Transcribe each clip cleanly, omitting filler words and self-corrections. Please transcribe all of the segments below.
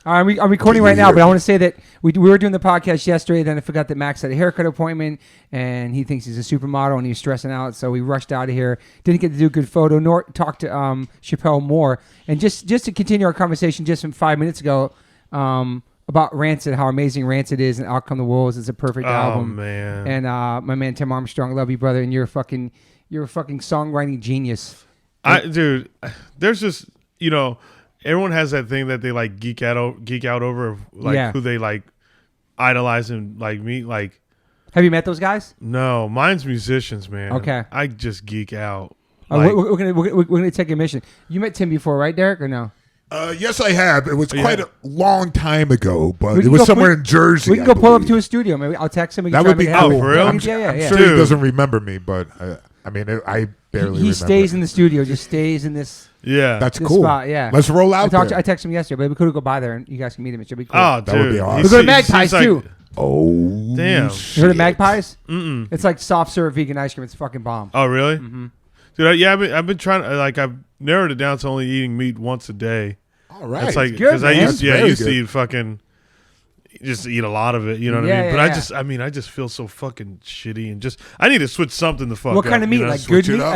I'm recording right now, but I want to say that we were doing the podcast yesterday. Then I forgot that Max had a haircut appointment, and he thinks he's a supermodel, and he was stressing out. So we rushed out of here. Didn't get to do a good photo, nor talk to Shapel more. And just to continue our conversation just from 5 minutes ago about Rancid, how amazing Rancid is, and Out Come the Wolves is a perfect album. Oh, man. And my man Tim Armstrong, love you, brother, and you're a fucking songwriting genius. Dude, there's just, everyone has that thing that they like geek out over, like who they like idolize and like meet. Like, have you met those guys? No, mine's musicians, man. Okay, I just geek out. Like, we're gonna take a mission. You met Tim before, right, Derek, or no? Yes, I have. It was quite a long time ago, but it was somewhere in Jersey. We can go pull up to a studio. Maybe I'll text him. That would be cool. Oh, for real? I'm sure he doesn't remember me, but I barely remember. He stays in the studio, just stays in this. Yeah, that's cool. Spot, yeah, let's roll out there. I texted him yesterday, but we could go by there and you guys can meet him. It should be cool. Oh, that would be awesome. We go to Magpies too. Oh, damn! Shit. You heard of Magpies? Mm-mm. It's like soft serve vegan ice cream. It's fucking bomb. Oh, really? Mm-hmm. Dude, I've been trying to I've narrowed it down to only eating meat once a day. All right, it's like because I used to eat fucking. Just eat a lot of it, you know what I mean? But I just feel so fucking shitty and just I need to switch something the fuck up. What kind of meat? Like good meat? Up,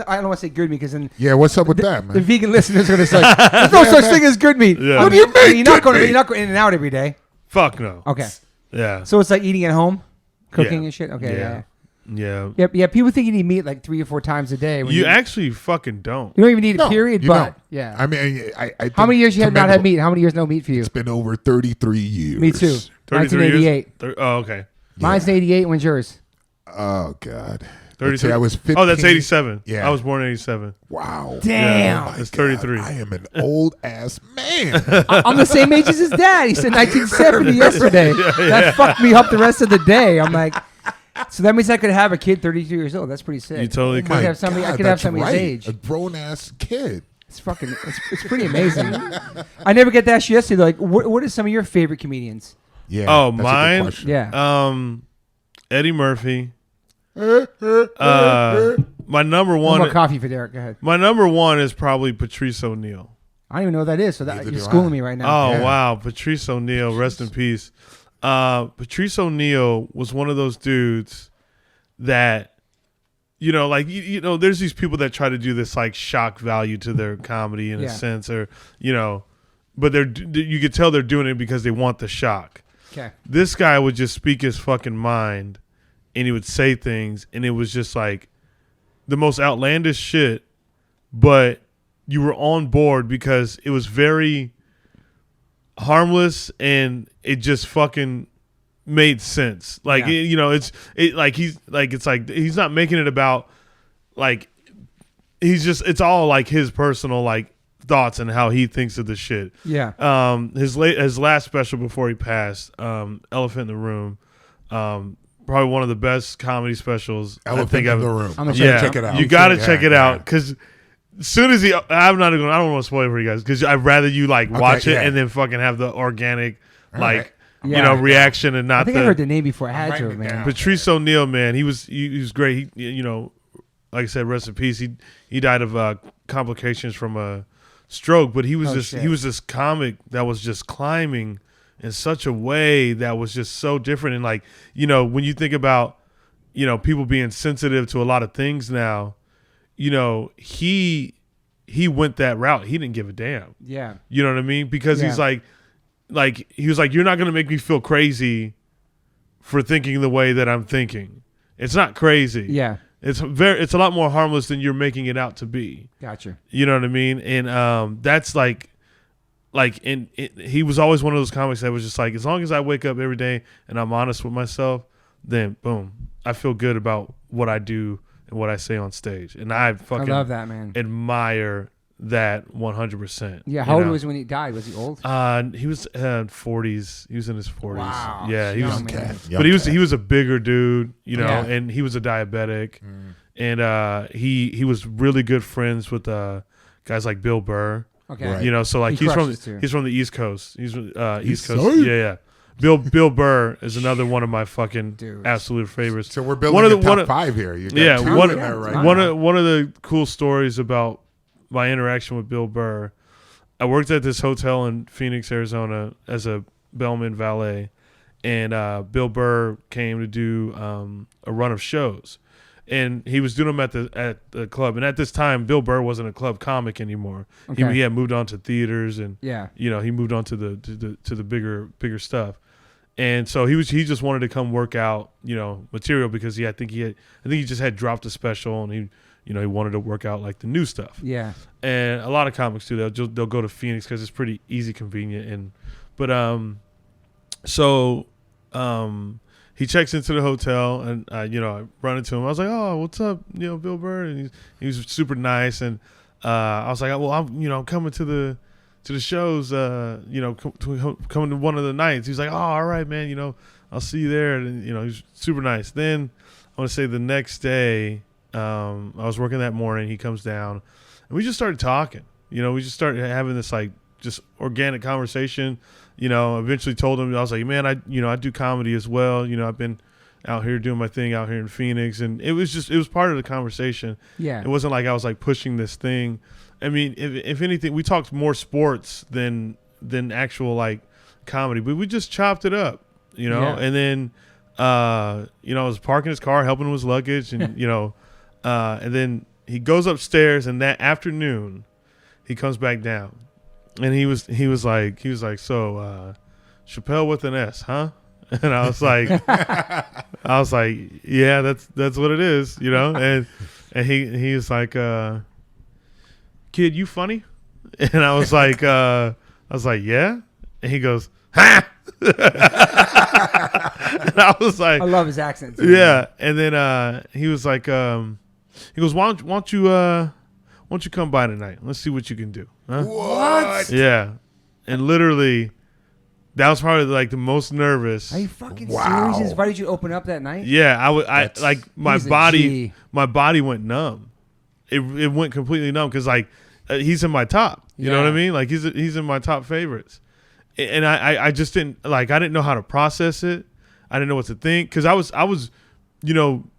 I don't want to say good meat because then what's up with that, man? The vegan listeners are going to say there's no such thing as good meat. Yeah. What do you mean? You're not going in and out every day. Fuck no. Okay. Yeah. So it's like eating at home, cooking and shit. Okay. Yeah. Yeah. People think you need meat like 3 or 4 times a day. You actually fucking don't. You don't even need a period, but yeah. I mean, I how many years you have not had meat? How many years no meat for you? It's been over 33 years. Me too. 1988. Oh, okay. Mine's 88. When's yours? Oh God. 33. I was 15. Oh, that's 87. Yeah. I was born in 87. Wow. Damn. Yeah, it's 33. I am an old ass man. I'm the same age as his dad. He said 1970 yesterday. That fucked me up the rest of the day. I'm like, so that means I could have a kid 32 years old. That's pretty sick. You totally could. I could have somebody's age. A grown ass kid. It's pretty amazing. I never get to ask you yesterday. Like, what are some of your favorite comedians? Yeah. Oh, mine. Yeah. Eddie Murphy. My number one. No more coffee for Derek. Go ahead. My number one is probably Patrice O'Neill. I don't even know what that is. So you're schooling me right now. Oh wow, Patrice O'Neill, rest in peace. Patrice O'Neill was one of those dudes that, there's these people that try to do this like shock value to their comedy in a sense, or but you could tell they're doing it because they want the shock. Okay. This guy would just speak his fucking mind, and he would say things, and it was just like the most outlandish shit, but you were on board because it was very harmless and it just fucking made sense. Like he's not making it about like it's all like his personal like thoughts and how he thinks of the shit. Yeah. His last special before he passed, Elephant in the Room, probably one of the best comedy specials. Elephant in the Room. I'm gonna check it out. You got to check it out because as soon as I don't want to spoil it for you guys because I'd rather you like watch it and then fucking have the organic reaction and not. I think I heard the name before. I had to, man. Patrice O'Neill, man, he was great. He like I said, rest in peace. He died of complications from a stroke, but he was this comic that was just climbing in such a way that was just so different. And like, when you think about, people being sensitive to a lot of things now, he went that route. He didn't give a damn. Yeah. You know what I mean? Because he's like he was like, you're not going to make me feel crazy for thinking the way that I'm thinking. It's not crazy. Yeah. It's a lot more harmless than you're making it out to be. Gotcha. You know what I mean? And that's he was always one of those comics that was just like, as long as I wake up every day and I'm honest with myself, then boom, I feel good about what I do and what I say on stage. And I love that, man. Admire that 100%. Yeah. How old was he when he died? Was he old? He was 40s. He was in his 40s. Wow. Yeah, he was. But he was a bigger dude, and he was a diabetic, and he was really good friends with guys like Bill Burr. Okay. Right. So like he's from the East Coast. He's East Coast. Yeah. Bill Burr is another one of my fucking absolute favorites. So we're building top 5 here. You got two one of the cool stories about my interaction with Bill Burr. I worked at this hotel in Phoenix, Arizona as a bellman valet, and Bill Burr came to do a run of shows, and he was doing them at the club. And at this time, Bill Burr wasn't a club comic anymore. Okay. He had moved on to theaters, and Yeah. you know, he moved on to the bigger stuff. And so he just wanted to come work out, you know, material because I think he just had dropped a special, and he wanted to work out like the new stuff. Yeah. And a lot of comics do that. They'll go to Phoenix because it's pretty easy, convenient. He checks into the hotel, and I run into him. I was like, "Oh, what's up, Bill Burr?" And he was super nice. And I was like, "Well, I'm coming to the shows. Coming to one of the nights." He's like, "Oh, all right, man. I'll see you there." And he's super nice. Then I want to say the next day, I was working that morning. He comes down, and we just started talking. We just started having this like just organic conversation. Eventually told him, I was like, "Man, I do comedy as well. I've been out here doing my thing out here in Phoenix." And it was part of the conversation. Yeah. It wasn't like I was like pushing this thing. I mean, if anything, we talked more sports than actual like comedy, but we just chopped it up, Yeah. And then, I was parking his car, helping him with his luggage, and and then he goes upstairs, and that afternoon he comes back down. And he was like, "So, Shapel with an S, huh?" And I was like, "Yeah, that's what it is, And he was like, "Kid, you funny?" And I was like, "Yeah." And he goes, "Ha!" And I was like, I love his accent too. Yeah. And then he was like, he goes, "Why don't you come by tonight? Let's see what you can do." Huh? What? Yeah. And literally, that was probably like the most nervous. Are you fucking Wow. serious? He invited you to open up that night? Yeah, I like my He's a body. G. My body went numb. It went completely numb because like he's in my top. You know what I Yeah. mean? Like he's in my top favorites. And I just didn't I didn't know how to process it. I didn't know what to think because I was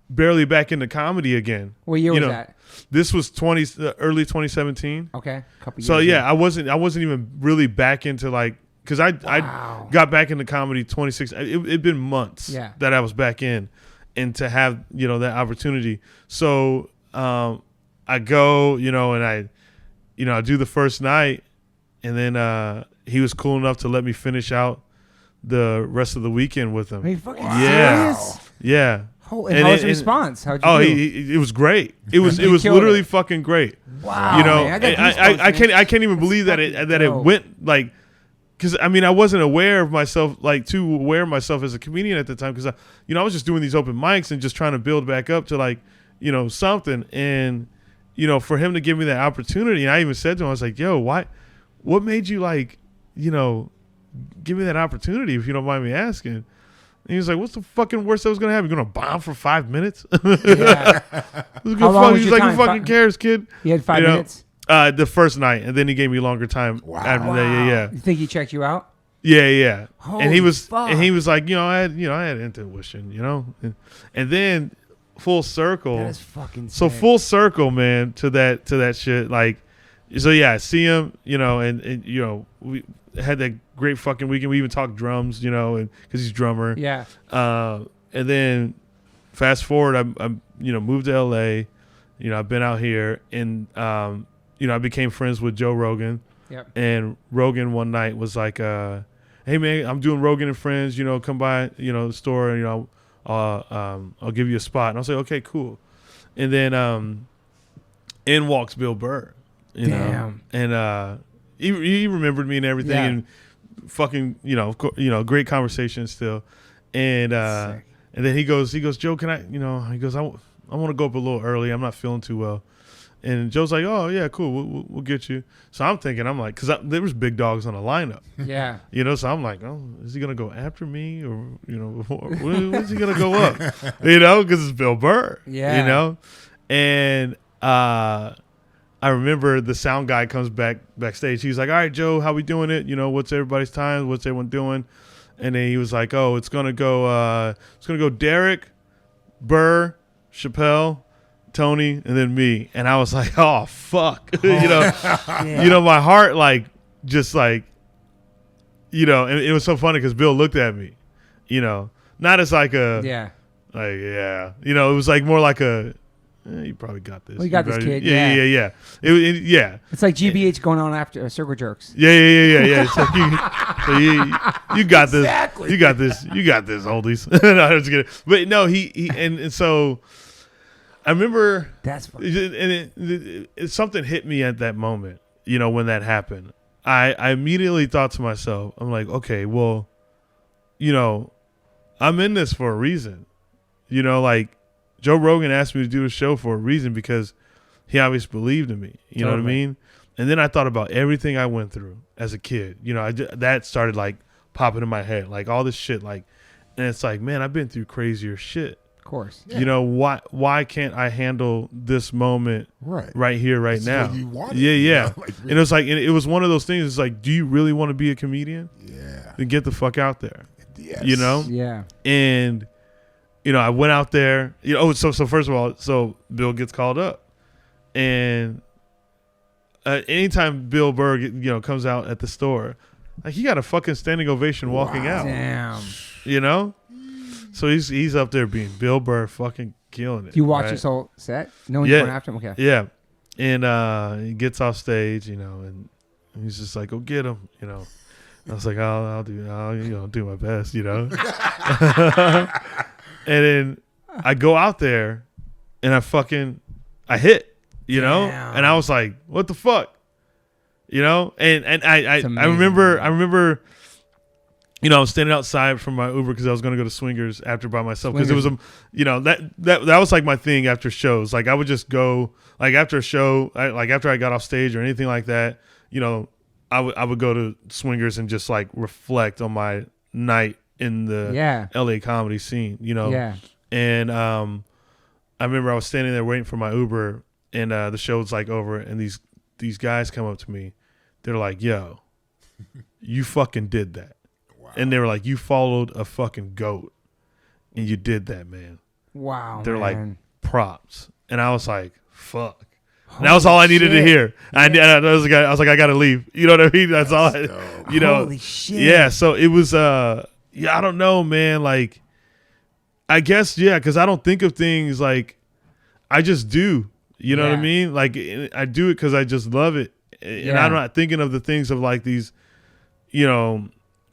barely back into comedy again. What year was that? This was early 2017. Okay. Couple years. So yeah, I wasn't even really back into like because I got back into comedy 2016. It'd been months that I was back in, and to have that opportunity. So I go and I do the first night, and then he was cool enough to let me finish out the rest of the weekend with him. Are you fucking Yeah. serious? Yeah. And how was the response? How'd you do? It was great. It was He killed literally it. fucking great. Wow. Man, I got goosebumps, I can't even believe that fucking it dope. went like because I mean I wasn't aware of myself too aware of myself as a comedian at the time because I was just doing these open mics and just trying to build back up to like something and for him to give me that opportunity, and I even said to him, I was like, "Yo, what made you like give me that opportunity if you don't mind me asking?" And he was like, "What's the fucking worst that was gonna happen? You're gonna bomb for 5 minutes?" Yeah. How long was He's your like, time? "Who fucking cares, kid?" You had 5 minutes? The first night, and then he gave me longer time. Wow. After that, yeah. You think he checked you out? Yeah. And he Holy was fuck. like, I had intuition, and then full circle. That is fucking So sick. full circle, man, to that shit. Like, so yeah, I see him, and we had that great fucking weekend. We even talked drums, and because he's drummer. Yeah. And then fast forward, I moved to LA. I've been out here, and I became friends with Joe Rogan. Yep. And Rogan one night was like, "Hey man, I'm doing Rogan and Friends. Come by, the store, and I'll give you a spot." And I was like, "Okay, cool." And then in walks Bill Burr. Damn. And he remembered me and everything, Yeah. and fucking great conversation still. And Sick. and then he goes, "Joe, can I?" He goes, "I want to go up a little early. I'm not feeling too well." And Joe's like, "Oh yeah, cool. We'll get you." So I'm thinking, I'm like, because there was big dogs on the lineup, Yeah. So I'm like, "Oh, is he gonna go after me, or when's he gonna go up?" Because it's Bill Burr. Yeah. And I remember the sound guy comes backstage. He's like, "All right, Joe, how we doing it? What's everybody's time? What's everyone doing?" And then he was like, "Oh, it's gonna go Derek, Burr, Shapel, Tony, and then me." And I was like, "Oh fuck," Yeah. my heart like just like, and it was so funny because Bill looked at me, not as like a, it was like more like a, you probably got this. Well, you got this, kid. Yeah. It's like GBH going on after Circle Jerks. Yeah. It's like you got this. Exactly. You got this, oldies. No, I was kidding. But no, he and so I remember that's funny. And something hit me at that moment, when that happened. I immediately thought to myself, I'm like, okay, well, I'm in this for a reason. Like Joe Rogan asked me to do a show for a reason because he obviously believed in me. You know what I mean? And then I thought about everything I went through as a kid. That started like popping in my head, like all this shit. Like, and it's like, man, I've been through crazier shit. Of course. Yeah. Why can't I handle this moment right here, right now? What you wanted, yeah. Like, really. And it was like, it was one of those things. It's like, do you really want to be a comedian? Yeah. Then get the fuck out there. Yes. Yeah. And I went out there. So first of all, Bill gets called up, and anytime Bill Burr comes out at the store, like he got a fucking standing ovation walking out. Damn. So he's up there being Bill Burr, fucking killing it. Do you watch his whole set? No one's going after him. Okay. Yeah, and he gets off stage, and he's just like, "Go get him," I was like, I'll do my best, And then I go out there and I hit, Damn. and I was like, what the fuck? And I remember, I was standing outside from my Uber because I was going to go to Swingers after by myself because it was, that was like my thing after shows. Like I would just go like after a show, after I got off stage or anything like that, I would go to Swingers and just like reflect on my night in the LA comedy scene, And I remember I was standing there waiting for my Uber, and the show was like over, and these guys come up to me. They're like, "Yo, you fucking did that." Wow. And they were like, "You followed a fucking goat, and you did that, man." Wow. They're like, props. And I was like, fuck. And that was all I needed to hear. Yeah. I was like, I gotta leave. You know what I mean? That's all. Holy shit. Yeah. So it was. I don't know, man. Like, I guess because I don't think of things like I just do. You know what I mean? Like I do it because I just love it, and I'm not thinking of the things of like these,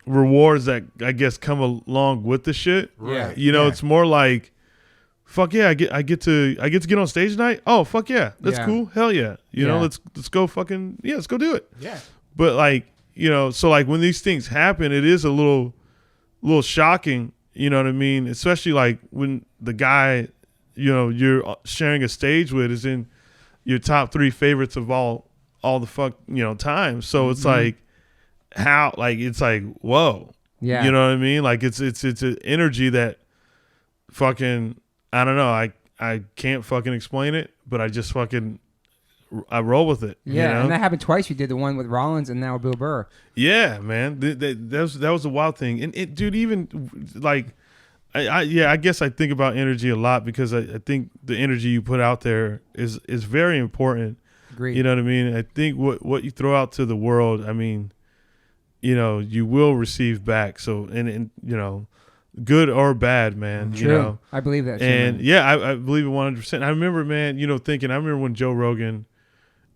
rewards that I guess come along with the shit. Right. It's more like, fuck yeah, I get to get on stage tonight. Oh fuck yeah, that's cool. Hell yeah, let's go fucking let's go do it. Yeah. But like so like when these things happen, it is a little shocking. You know what I mean? Especially like when the guy you're sharing a stage with is in your top 3 favorites of all the fuck time. So it's like how like it's like whoa. Yeah. You know what I mean? Like it's an energy that fucking I don't know. I can't fucking explain it, but I just fucking I roll with it. Yeah, and that happened twice. You did the one with Rollins and now Bill Burr. Yeah, man. That was a wild thing. And it, dude, even like I guess I think about energy a lot because I think the energy you put out there is very important. Agreed. You know what I mean? I think what you throw out to the world, I mean, you will receive back. So and good or bad, man. True. I believe that. And I believe it 100%. I remember, man, thinking. I remember when Joe Rogan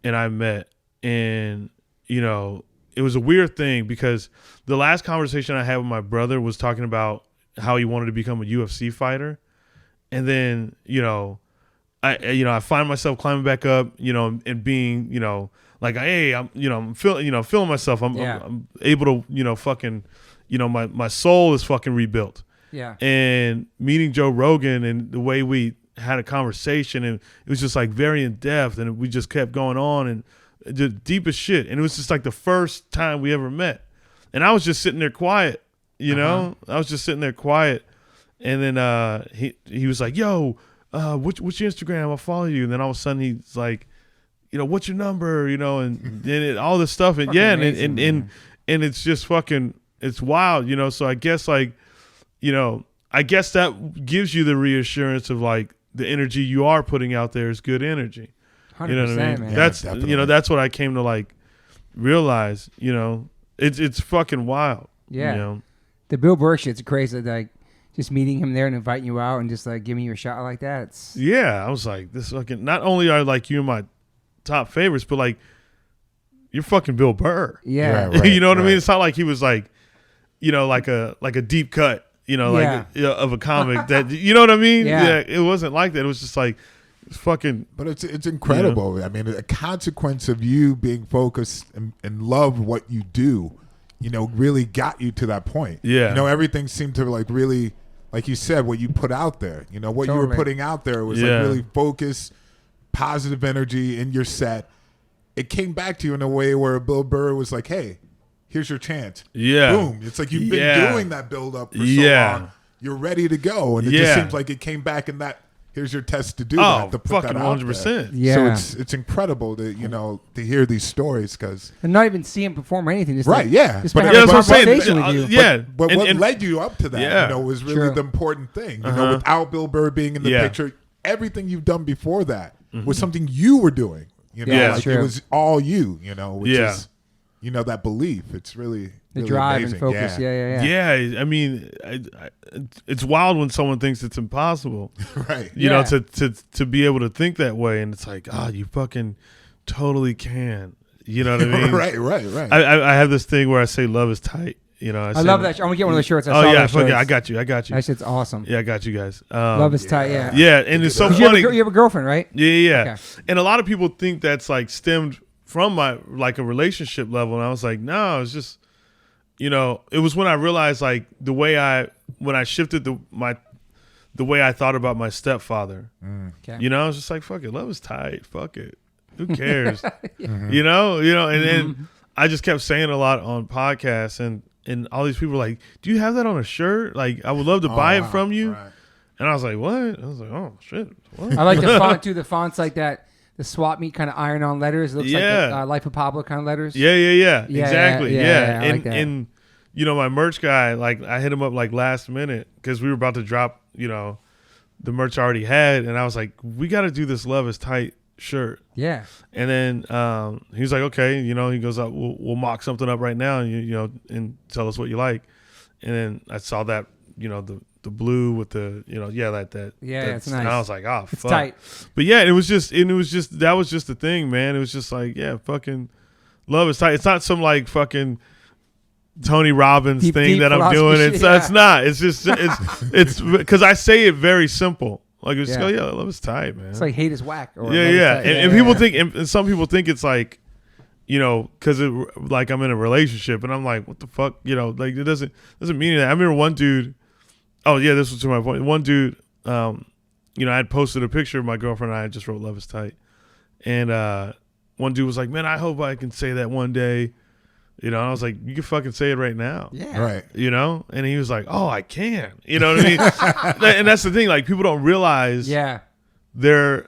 and I met, and it was a weird thing because the last conversation I had with my brother was talking about how he wanted to become a UFC fighter, and then I find myself climbing back up, and being like, hey, I'm feeling myself. I'm able to fucking my soul is fucking rebuilt. Yeah. And meeting Joe Rogan and the way we had a conversation, and it was just like very in depth, and we just kept going on and the deepest shit. And it was just like the first time we ever met. And I was just sitting there quiet, I was just sitting there quiet. And then he was like, yo, what's your Instagram? I'll follow you. And then all of a sudden he's like, what's your number? And then all this stuff. And amazing, and it's just fucking, it's wild, so I guess like, I guess that gives you the reassurance of like the energy you are putting out there is good energy. 100%, you know what I mean? Man. That's definitely. That's what I came to like, realize, it's fucking wild. Yeah. The Bill Burr shit's crazy. Like, just meeting him there and inviting you out and just like giving you a shot like that. I was like, this fucking. Not only are like you my top favorites, but like you're fucking Bill Burr. Yeah, right, you know what I mean. It's not like he was like, like a deep cut, of a comic that you know what I mean. Yeah. It wasn't like that. It was just like it's fucking. But it's incredible. I mean, a consequence of you being focused and love what you do, really got you to that point. Yeah. Everything seemed to like really. Like you said, what you put out there, what you were putting out there was like really focused, positive energy in your set. It came back to you in a way where Bill Burr was like, hey, here's your chance. Yeah. Boom. It's like you've been doing that build up for so long. You're ready to go. And it just seems like it came back in that, here's your test to do that, to put that out 100%. there. Yeah. So it's incredible to, to hear these stories because. And not even see him perform or anything. Just right, like, yeah. Just But have a that's what I'm saying. conversation with you. But what led you up to that, was really the important thing. Without Bill Burr being in the picture, everything you've done before that was something you were doing. It was all you, which is, that belief. It's really the drive amazing. and focus. Yeah, I mean, it's wild when someone thinks it's impossible, right? To be able to think that way, and it's like, you fucking totally can. You know what I mean? right. I have this thing where I say love is tight. I love that. I'm gonna get one of those shirts. I got you. That shit's awesome. Yeah, I got you guys. Love is tight. Yeah. Yeah, and it's so funny. You have a girlfriend, right? Yeah. Okay. And a lot of people think that's like stemmed from my like a relationship level, and I was like, no, it's just, it was when I realized like when I shifted the way I thought about my stepfather. Okay. I was just like, fuck it, love is tight. Fuck it, who cares? And then I just kept saying a lot on podcasts, and all these people were like, do you have that on a shirt? Like, I would love to buy it from you. Right. And I was like, what? I was like, oh shit. What? I like the font too. The font's like that. The swap meet kind of iron-on letters. It looks like the Life of Pablo kind of letters. Yeah. Exactly. Yeah. I like that. And my merch guy, like, I hit him up like last minute because we were about to drop, the merch I already had, and I was like, we got to do this Love is Tight shirt. Yeah. And then he was like, okay, he goes up, we'll mock something up right now, and and tell us what you like. And then I saw that, the blue with the, it's nice. And I was like, oh, it's fuck. tight. But yeah, that was just the thing, man. It was just like, yeah, fucking love is tight. It's not some like fucking Tony Robbins thing that I'm doing. It's not. It's just it's because I say it very simple. Like, it's just go, love is tight, man. It's like hate is whack. Or And people think, and some people think it's like, because like I'm in a relationship, and I'm like, what the fuck, like it doesn't mean that. I remember one dude. Oh yeah, this was to my point. One dude, I had posted a picture of my girlfriend and I just wrote "Love is tight," and one dude was like, "Man, I hope I can say that one day." And I was like, "You can fucking say it right now." Yeah. Right. And he was like, "Oh, I can." You know what I mean? And that's the thing. Like, people don't realize. Yeah. Their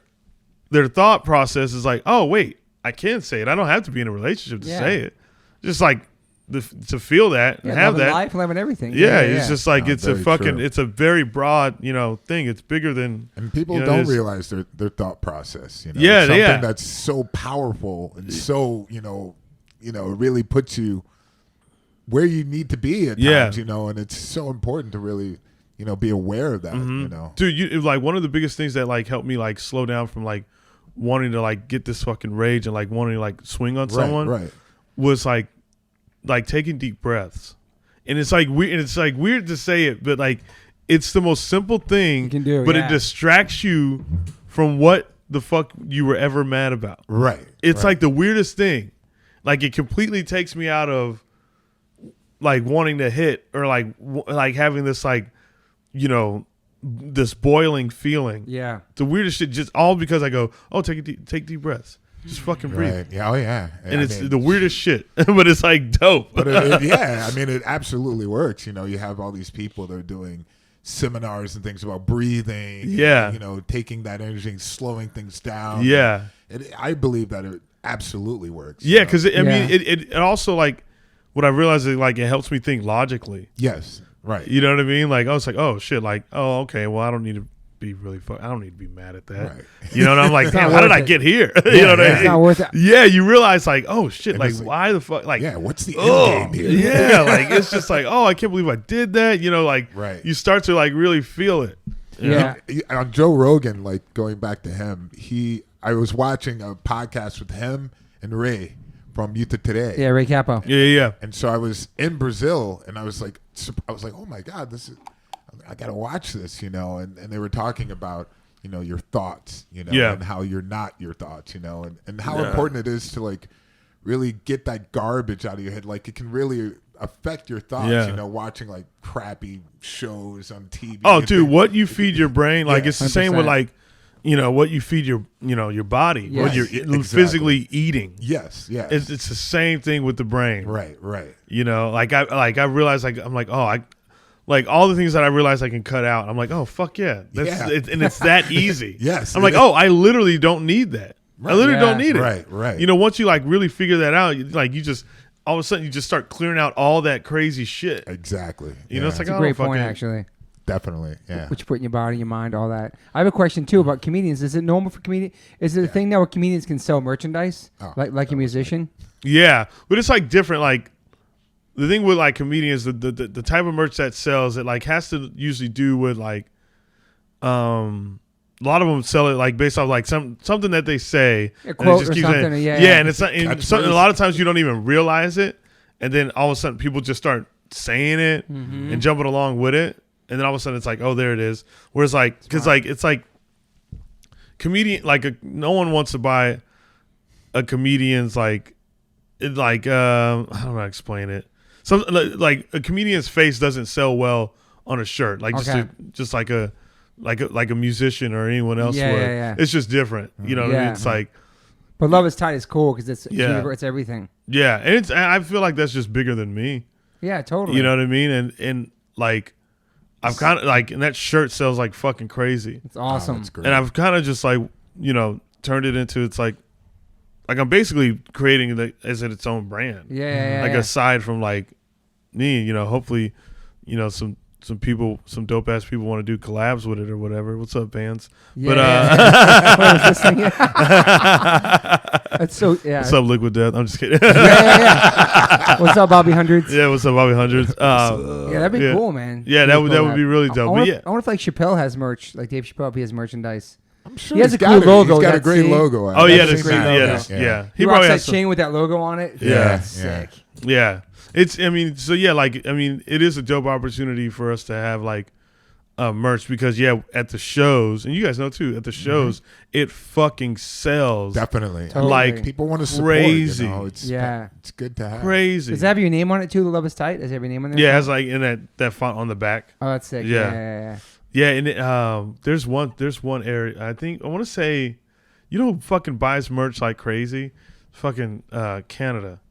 thought process is like, "Oh, wait, I can say it. I don't have to be in a relationship to say it." Just like to feel that and have that life, loving everything. Yeah, it's just like it's a fucking true. It's a very broad thing. It's bigger than, and people don't realize their thought process. It's something that's so powerful and so it really puts you where you need to be at times. And it's so important to really be aware of that. Dude, like one of the biggest things that like helped me like slow down from like wanting to like get this fucking rage and like wanting to like swing on someone was like taking deep breaths. And it's like weird to say it, but like it's the most simple thing you can do, but it distracts you from what the fuck you were ever mad about. Right. It's like the weirdest thing. Like, it completely takes me out of like wanting to hit or like having this like this boiling feeling. Yeah. The weirdest shit, just all because I go, oh, take deep breaths. Just fucking breathe. Right. Yeah. Oh, yeah. And it's the weirdest shit, but it's like dope. But it absolutely works. You have all these people that are doing seminars and things about breathing. Yeah. And, taking that energy and slowing things down. Yeah. I believe that it absolutely works. Yeah, because I mean, it also like what I realized is like it helps me think logically. Yes. Right. You know what I mean? Like, I was like, oh shit, like, oh okay, well I don't need to be really I don't need to be mad at that. Right. You know, and I'm like, damn, how did I get here? Yeah, you know what I mean? It's not worth it. Yeah, you realize like, oh shit, And like it's like, why the fuck? Like, yeah, what's the end game here? Yeah, like it's just like, oh, I can't believe I did that. You know, like you start to like really feel it. Yeah. On Joe Rogan, like going back to him, I was watching a podcast with him and Ray from Youth of Today. Yeah, Ray Capo. Yeah. And so I was in Brazil, and I was like, oh my God, I gotta watch this, you know. And they were talking about, you know, your thoughts, you know, and how you're not your thoughts, you know, and how important it is to like really get that garbage out of your head. Like it can really affect your thoughts, you know, watching like crappy shows on TV. Oh, dude, what you feed your brain, like it's the 100%. same with like, you know, what you feed your body, what you're physically eating. Yes. It's the same thing with the brain. Right. You know, I realized I'm like, oh, like all the things that I realized I can cut out. I'm like, oh, fuck yeah. And it's that easy. Yes. I'm like, oh, I literally don't need that. Right. I literally don't need it. Right. You know, once you like really figure that out, like you just, all of a sudden you just start clearing out all that crazy shit. Exactly. You know, it's like, That's a great point, actually. Definitely, yeah. What you put in your body, your mind, all that. I have a question too about comedians. Is it normal for comedians? Is it a thing now where comedians can sell merchandise, like a musician? Yeah, but it's like different. Like the thing with like comedians, the type of merch that sells, it like has to usually do with like, a lot of them sell it like based off like something that they say, a quote or something. And it's not, a lot of times you don't even realize it, and then all of a sudden people just start saying it and jumping along with it. And then all of a sudden it's like, oh, there it is. Whereas like, because like it's like comedian, like no one wants to buy a comedian's like, I don't know how to explain it. Some like a comedian's face doesn't sell well on a shirt, like just like a musician or anyone else would. Yeah. It's just different, you know what I mean? It's like, but Love Is Tight is cool because it's everything. Yeah, and I feel like that's just bigger than me. Yeah, totally. You know what I mean? And like. I've kind of like, and that shirt sells like fucking crazy. It's awesome. That's great. And I've kind of just like, you know, turned it into, it's like I'm basically creating it as its own brand. Yeah. Like aside from like me, you know, hopefully, you know, some people, some dope ass people want to do collabs with it or whatever. What's up, bands? Yeah. What is this thing? That's so, yeah. What's up, Liquid Death? I'm just kidding. Yeah. What's up, Bobby Hundreds? Yeah, what's up, Bobby Hundreds? Yeah, that'd be cool, man. Yeah, that would be really dope. I wonder if like Shapel has merch, like Dave Chappelle, if he has merchandise. I'm sure he has a cool logo. He's got a great logo. Oh yeah, yeah. He rocks that chain with that logo on it. Yeah, sick. Yeah, it is a dope opportunity for us to have like merch because at the shows, and you guys know too, at the shows it fucking sells. Definitely. Totally. Like people want to support. Crazy. You know, it's good to have. Crazy. Does it have your name on it too? The Love Is Tight. Does it have your name on there? Yeah, it has like in that font on the back. Oh, that's sick. Yeah. And there's one area. I think I want to say, you know, who fucking buys merch like crazy? Fucking Canada.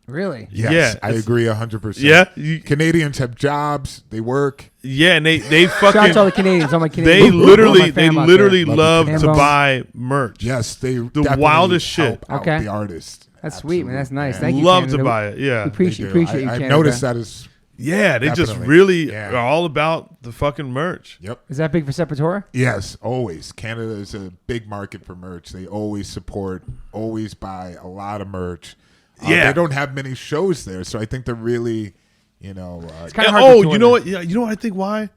Really? Yes, I agree 100%. Yeah, Canadians have jobs, they work. Yeah, and they fucking. Shout out to all the Canadians. All my They Canadians. literally love to buy merch. Yes, they the wildest shit. Help out the artist. That's sweet, man. That's nice. Yeah. Thank you. Love Canada. to buy it. Yeah, appreciate you, I've Canada. noticed that is. Yeah, they just really are all about the fucking merch. Yep. Is that big for Sepultura? Yes, always. Canada is a big market for merch. They always support, always buy a lot of merch. They don't have many shows there, so I think they're really, you know. It's kind of hard. You know what? Yeah, you know what I think why?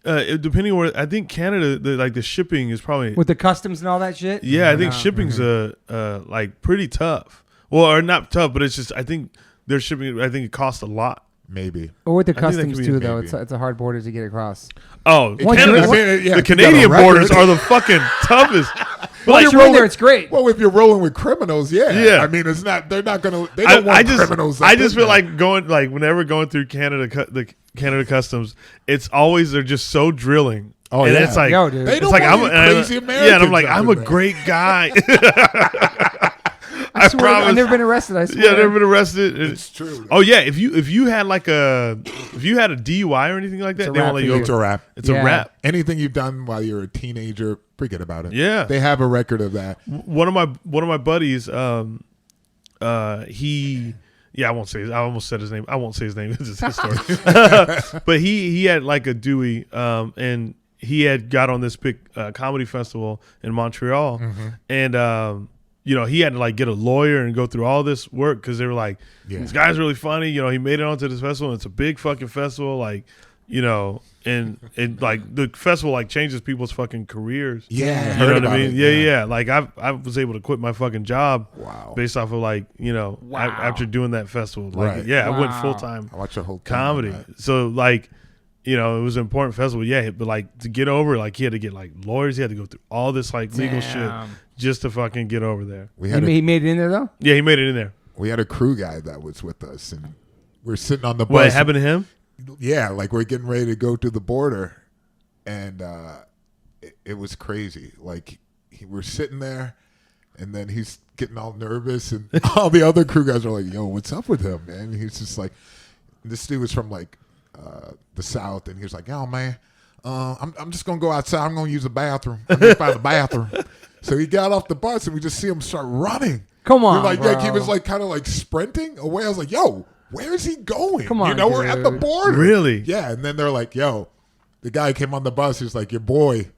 Depending on where, I think Canada, the shipping is probably with the customs and all that shit. Yeah, I think shipping's like pretty tough. Well, or not tough, but it's just I think their shipping. I think it costs a lot. Maybe. Or with the customs too, though. It's a hard border to get across. Oh, the Canadian borders are the fucking toughest. Well, you're in there, it's great. Well, if you're rolling with criminals, yeah. I mean, it's not. They're not gonna. They don't want criminals. I just feel like whenever going through the Canada customs, it's always they're just so drilling. Oh, and yeah. it's like, yo, dude. They don't it's like want crazy Americans. Yeah, and I'm like, I'm a great guy. I swear, I've never been arrested. I swear. Yeah, I've never been arrested. It's true. Oh yeah, if you had a DUI or anything like that, they won't let you. It's a wrap. It's a wrap. Anything you've done while you're a teenager, forget about it. Yeah, they have a record of that. One of my buddies, he. Yeah, I won't say. I almost said his name. I won't say his name. It's his story. But he had like a Dewey, and he had got on this big comedy festival in Montreal, and he had to like get a lawyer and go through all this work because they were like, this guy's really funny. He made it onto this festival. And it's a big fucking festival, like, and it like the festival like changes people's fucking careers. Yeah, you know what I mean. Yeah. Like I was able to quit my fucking job. Wow. Based off of like after doing that festival. Like I went full time. I watched a whole comedy. So like. It was an important festival, but like to get over, like he had to get like lawyers, he had to go through all this like legal shit just to fucking get over there. He made it in there though? Yeah, he made it in there. We had a crew guy that was with us, and we're sitting on the bus. What happened to him? Yeah, like we're getting ready to go to the border, and it was crazy. Like we're sitting there, and then he's getting all nervous, and all the other crew guys are like, "Yo, what's up with him, man?" And he's just like, this dude was from like the South, and he was like, "Oh man, I'm just gonna go outside. I'm gonna use the bathroom. I'm gonna find the bathroom." So he got off the bus, and we just see him start running. Come on, like bro. he was like kind of like sprinting away. I was like, "Yo, where is he going?" Come on, we're at the border. Really? Yeah. And then they're like, "Yo," the guy came on the bus. He's like, "Your boy,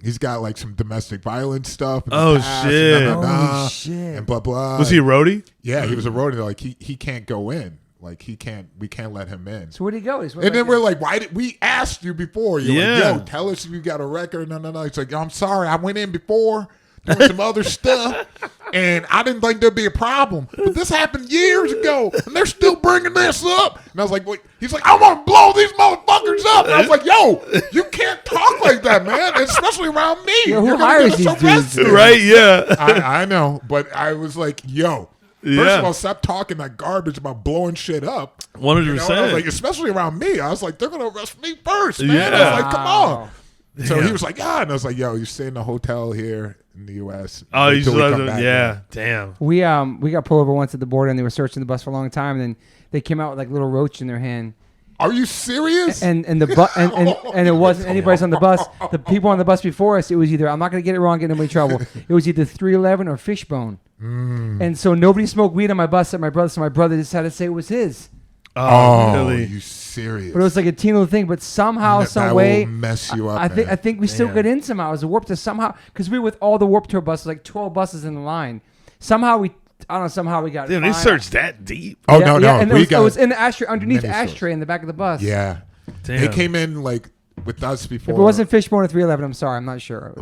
he's got like some domestic violence stuff." Oh shit! Holy shit! And blah blah. Was he a roadie? Yeah, he was a roadie. They're like he can't go in. Like we can't let him in. So where'd he go? And then we're like, why did we asked you before? You're like, yo, tell us if you got a record. No. He's like, I'm sorry, I went in before doing some other stuff, and I didn't think there'd be a problem. But this happened years ago, and they're still bringing this up. And I was like, wait. He's like, I want to blow these motherfuckers up. And I was like, yo, you can't talk like that, man, especially around me. Yo, who You're hires these dudes? Right? Yeah. I know, but I was like, yo. First of all, stop talking that garbage about blowing shit up. 100%. I was like, especially around me. I was like, they're gonna arrest me first, man. Yeah. I was like, come on. Damn. So he was like, and I was like, yo, you stay in the hotel here in the U.S. Oh, you yeah. Damn. We got pulled over once at the border, and they were searching the bus for a long time, and then they came out with like little roach in their hand. Are you serious? And it wasn't anybody's on the bus. The people on the bus before us, it was either, I'm not going to get it wrong, get nobody in trouble. It was either 311 or Fishbone. And so nobody smoked weed on my bus except my brother. So my brother just had to say it was his. Oh, really? Are you serious? But it was like a teen little thing. But somehow, some that way, will mess you up. I think we still got in somehow. It was a Warped Tour somehow because we were with all the Warped Tour buses, like 12 buses in the line. Somehow we got. Damn, they searched that deep. Oh no. And it was in the ashtray underneath the ashtray in the back of the bus. Yeah. Damn. They came in like with us before. If it wasn't Fishbone at 311, I'm sorry. I'm not sure.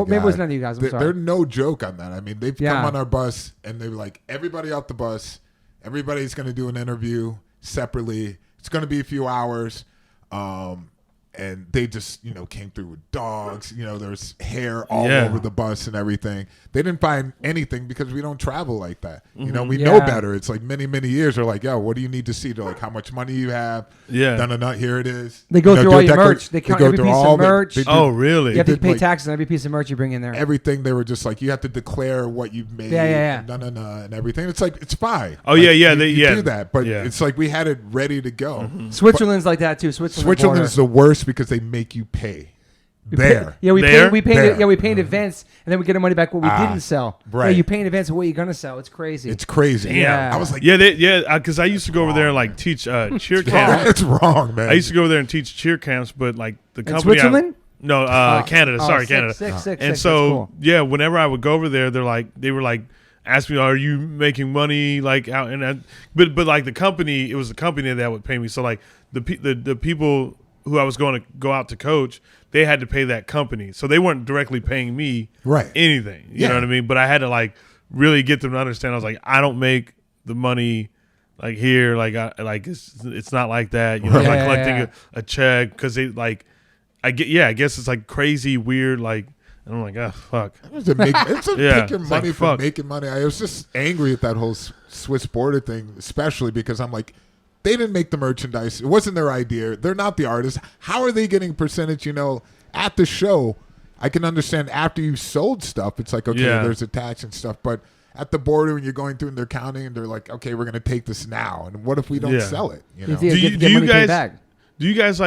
Maybe it was none of you guys. I'm sorry. They're no joke on that. I mean, they've come on our bus and they were like, everybody off the bus, everybody's going to do an interview separately. It's going to be a few hours. And they just, came through with dogs. There's hair all over the bus and everything. They didn't find anything because we don't travel like that. We know better. It's like many, many years. They're like, yo, what do you need to see? They're like, how much money you have. Yeah. Here it is. They go through all your merch. They count every piece of merch. Oh, really? You have to pay taxes on every piece of merch you bring in there. Everything. They were just like, you have to declare what you've made. Yeah. And everything. It's like, it's fine. Oh, yeah. They do that. But it's like we had it ready to go. Mm-hmm. Switzerland's like that, too. Switzerland's the worst because they make you pay. We pay in advance, and then we get our money back what we didn't sell. Right. Yeah, you pay in advance of what you're gonna sell. It's crazy. It's crazy. Yeah. I was like, because I used to go over there and like teach cheer camps. It's wrong, man. I used to go over there and teach cheer camps, but like the company. Switzerland? Canada. Sorry, Canada. Sick, so cool. Whenever I would go over there, they were like. Asked me, are you making money like out and that? But like the company, it was the company that would pay me. So like the people who I was going to go out to coach, they had to pay that company. So they weren't directly paying me anything. You know what I mean? But I had to like really get them to understand. I was like, I don't make the money like here. Like it's not like that. I'm not collecting a check because they like I guess it's like crazy weird like. And I'm like, oh, fuck. It's taking money from making money. I was just angry at that whole Swiss border thing, especially because I'm like, they didn't make the merchandise. It wasn't their idea. They're not the artists. How are they getting percentage, at the show? I can understand after you sold stuff, it's like, okay, there's a tax and stuff. But at the border, when you're going through and they're counting, and they're like, okay, we're going to take this now. And what if we don't sell it? Do you guys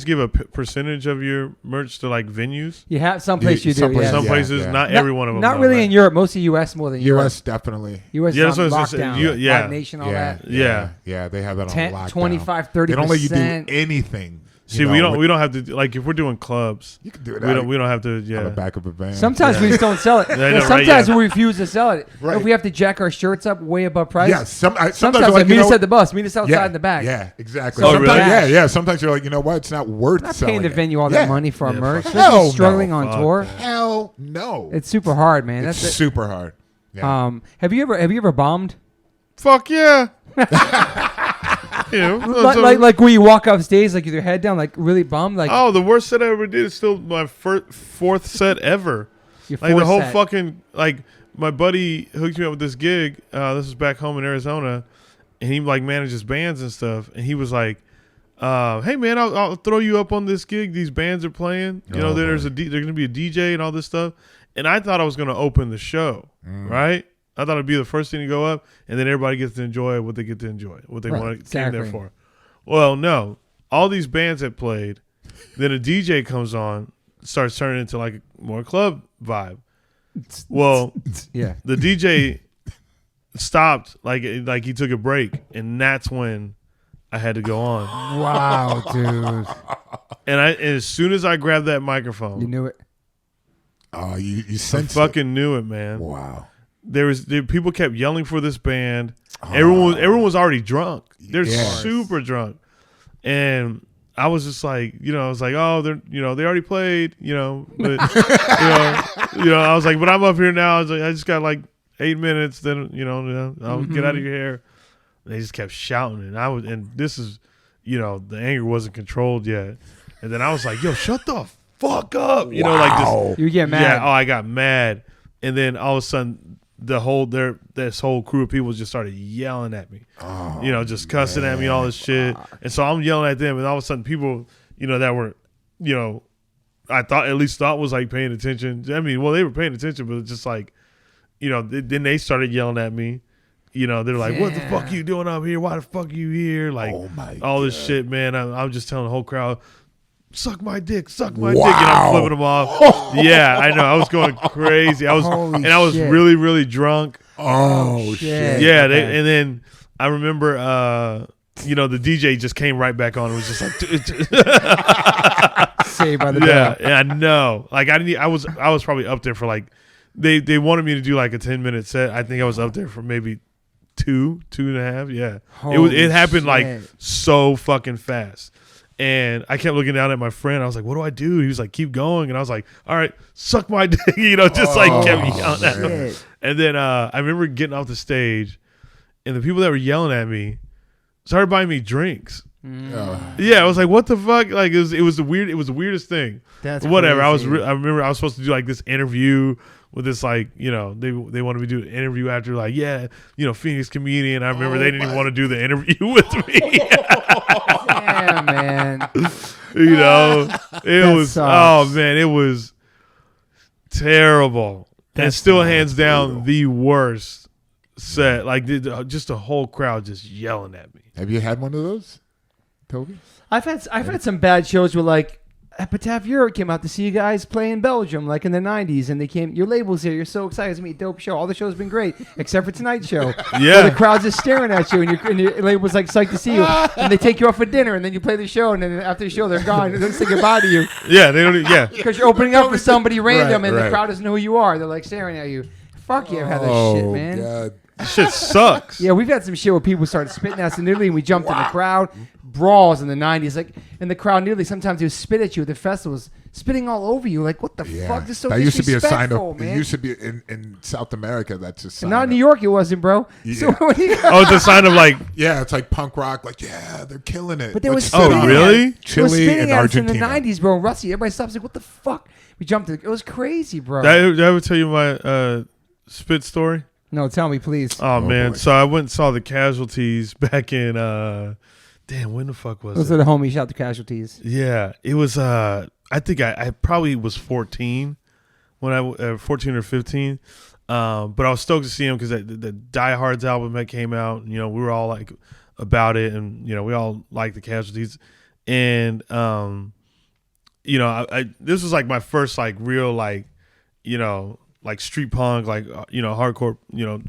give a percentage of your merch to like venues? You have some places you do. Some places, not every one of them. Not really in Europe. Mostly U.S. more than Europe. U.S. definitely. U.S. Yeah, lockdown. Live Nation, all that. Yeah, they have that on 10, lockdown. 25, 30%. They don't let you do anything See, we don't have to, like, if we're doing clubs, you can do it. We don't have to. Yeah, on the back of a van. Sometimes we just don't sell it. Sometimes we refuse to sell it. Right. If we have to jack our shirts up way above price. Yeah, sometimes like, meet us at the bus. Meet us outside in the back. Yeah, exactly. So really? Yeah. Sometimes you're like, you know what? It's not worth. I'm not selling paying the venue all that money for our merch. Hell struggling on tour. Hell no. It's super hard, man. It's super hard. Yeah. Have you ever bombed? Fuck yeah. Like where you walk off stage, like with your head down, like really bummed. Like, oh, the worst set I ever did is still my fourth set ever. Like the whole fucking, like, my buddy hooked me up with this gig. This was back home in Arizona, and he like manages bands and stuff. And he was like, "Hey man, I'll throw you up on this gig. These bands are playing. You know, there's gonna be a DJ and all this stuff." And I thought I was gonna open the show, right? I thought it'd be the first thing to go up, and then everybody gets to enjoy what they get to enjoy, what they came there for. Well, no, all these bands had played. Then a DJ comes on, starts turning into like a more club vibe. Well, yeah, the DJ stopped, like he took a break, and that's when I had to go on. Wow, dude! And as soon as I grabbed that microphone, you knew it. Oh, you sensed I fucking knew it, man. Wow. People kept yelling for this band. Everyone was already drunk. They're super drunk, and I was just like, I was like, oh, they already played, but I was like, but I'm up here now. I was like, I just got like 8 minutes. Then I'll get out of your hair. And they just kept shouting, and this is, the anger wasn't controlled yet, and then I was like, yo, shut the fuck up, like this. You get mad. Yeah, I got mad, and then all of a sudden, this whole crew of people just started yelling at me, just cussing at me, all this shit. And so I'm yelling at them, and all of a sudden people, that were, I at least thought was like paying attention. I mean, well, they were paying attention, but it's just like, then they started yelling at me. They're like, what the fuck are you doing up here? Why the fuck are you here? Like, all this shit, man. I'm just telling the whole crowd, suck my dick, and I'm flipping them off. Yeah, I know. I was going crazy. I was really, really drunk. Oh shit. Yeah, and then I remember, the DJ just came right back on. It was just like, Saved by the Bell. Yeah, I know. Like I was probably up there for like, they wanted me to do like a 10-minute set. I think I was up there for maybe 2.5. Yeah, it happened like so fucking fast. And I kept looking down at my friend. I was like, what do I do? He was like, keep going. And I was like, all right, suck my dick. Kept yelling at him. And then I remember getting off the stage, and the people that were yelling at me started buying me drinks. Yeah, I was like, what the fuck? Like, it was the weirdest thing. That's whatever. Crazy. I remember I was supposed to do like this interview with this, like, they wanted me to do an interview after, like, Phoenix comedian. I remember they didn't even want to do the interview with me. Yeah, man. It was sucks. Oh man, it was terrible. And still hands down the worst set. Like just a whole crowd just yelling at me. Have you had one of those, Toby? I've had some bad shows where like Epitaph Europe came out to see you guys play in Belgium, like in the 90s, and they came. Your label's here. You're so excited to meet. Dope show. All the shows been great, except for tonight's show. Yeah, the crowd's just staring at you, and your label's like psyched to see you, and they take you out for dinner, and then you play the show, and then after the show they're gone. They don't say goodbye to you. Yeah, they don't. Yeah, because you're opening up for somebody random, and the crowd doesn't know who you are. They're like staring at you. Fuck you, I've had that shit, man. God. Shit sucks. Yeah, we've had some shit where people started spitting at us in Italy, and we jumped in the crowd. Brawls in the 90s, like in the crowd nearly sometimes they would spit at you at the festivals, spitting all over you. Like, what the fuck? This is so that used to be a sign of. Man. It used to be in South America. That's a sign. Not in New York, it wasn't, bro. Yeah. So it's a sign of like. Yeah, it's like punk rock. Like, yeah, they're killing it. But they was really? Chile and Argentina in the 90s, bro. Rusty, everybody stops like, what the fuck? We jumped. It was crazy, bro. Did I ever tell you my spit story? No, tell me, please. Oh man, so I went and saw the Casualties back in. Damn, when the fuck was it? Those are the homies. Shout out to Casualties. Yeah, it was. I think I probably was 14 when I 14 or 15. But I was stoked to see him because the Die Hard's album that came out. We were all like about it, and we all liked the Casualties. And this was like my first like real like like street punk like hardcore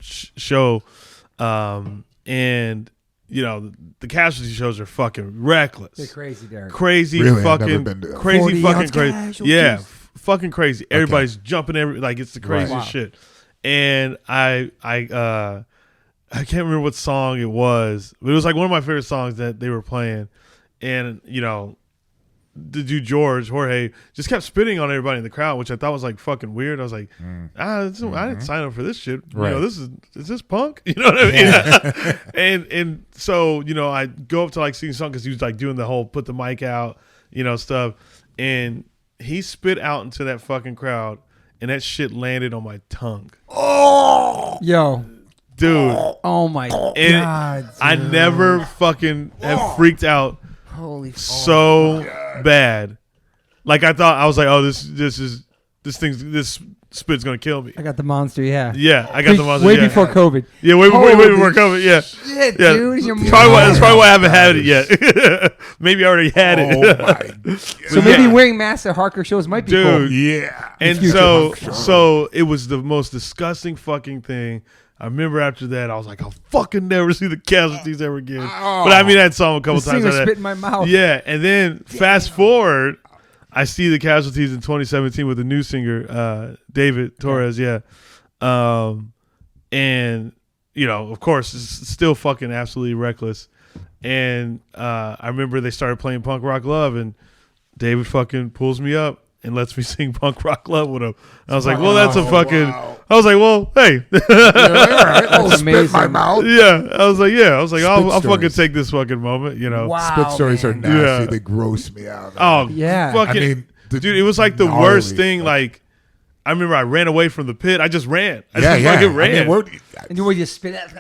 show, and you know, the casualty shows are fucking reckless. They're crazy, Derek. Crazy really? fucking crazy fucking crazy. Casualties. Yeah, fucking crazy. Everybody's jumping like it's the craziest shit. And I can't remember what song it was, but it was like one of my favorite songs that they were playing. And, you know, the dude Jorge just kept spitting on everybody in the crowd, which I thought was like fucking weird. I was like, I didn't sign up for this shit. Right. You know, is this punk? You know what I mean? and so, you know, I go up to like sing a song because he was like doing the whole put the mic out, you know, stuff. And he spit out into that fucking crowd, and that shit landed on my tongue. Oh, yo. Dude. Oh my God. Dude. I never fucking have freaked out so bad. Like I was like, oh, this spit's gonna kill me. I got the monster, yeah. Yeah, I got the monster. Way before COVID. Yeah, way before COVID. Yeah. Shit, yeah. dude. That's probably why I haven't had it yet. Maybe I already had it. Oh my God. So maybe wearing masks at hardcore shows might be cool. Dude, yeah. And so it was the most disgusting fucking thing. I remember after that, I was like, I'll fucking never see the casualties ever again. But I mean, I saw them a couple times. Spit in my mouth. Yeah, and then fast forward, I see the casualties in 2017 with the new singer, David Torres. Yeah. And, you know, of course, it's still fucking absolutely reckless. And I remember they started playing Punk Rock Love, and David fucking pulls me up and lets me sing Punk Rock Love with him. I was like, well, that's a fucking... Wow. I was like, well, hey. I'll spit my mouth. Yeah. I was like, I'll fucking take this fucking moment, you know. Wow, spit stories are nasty. Yeah. They gross me out. Oh, yeah. Fucking, I mean, dude, it was like the worst thing. Like, I remember I ran away from the pit. I just ran. I fucking ran. I mean, and you would just spit out.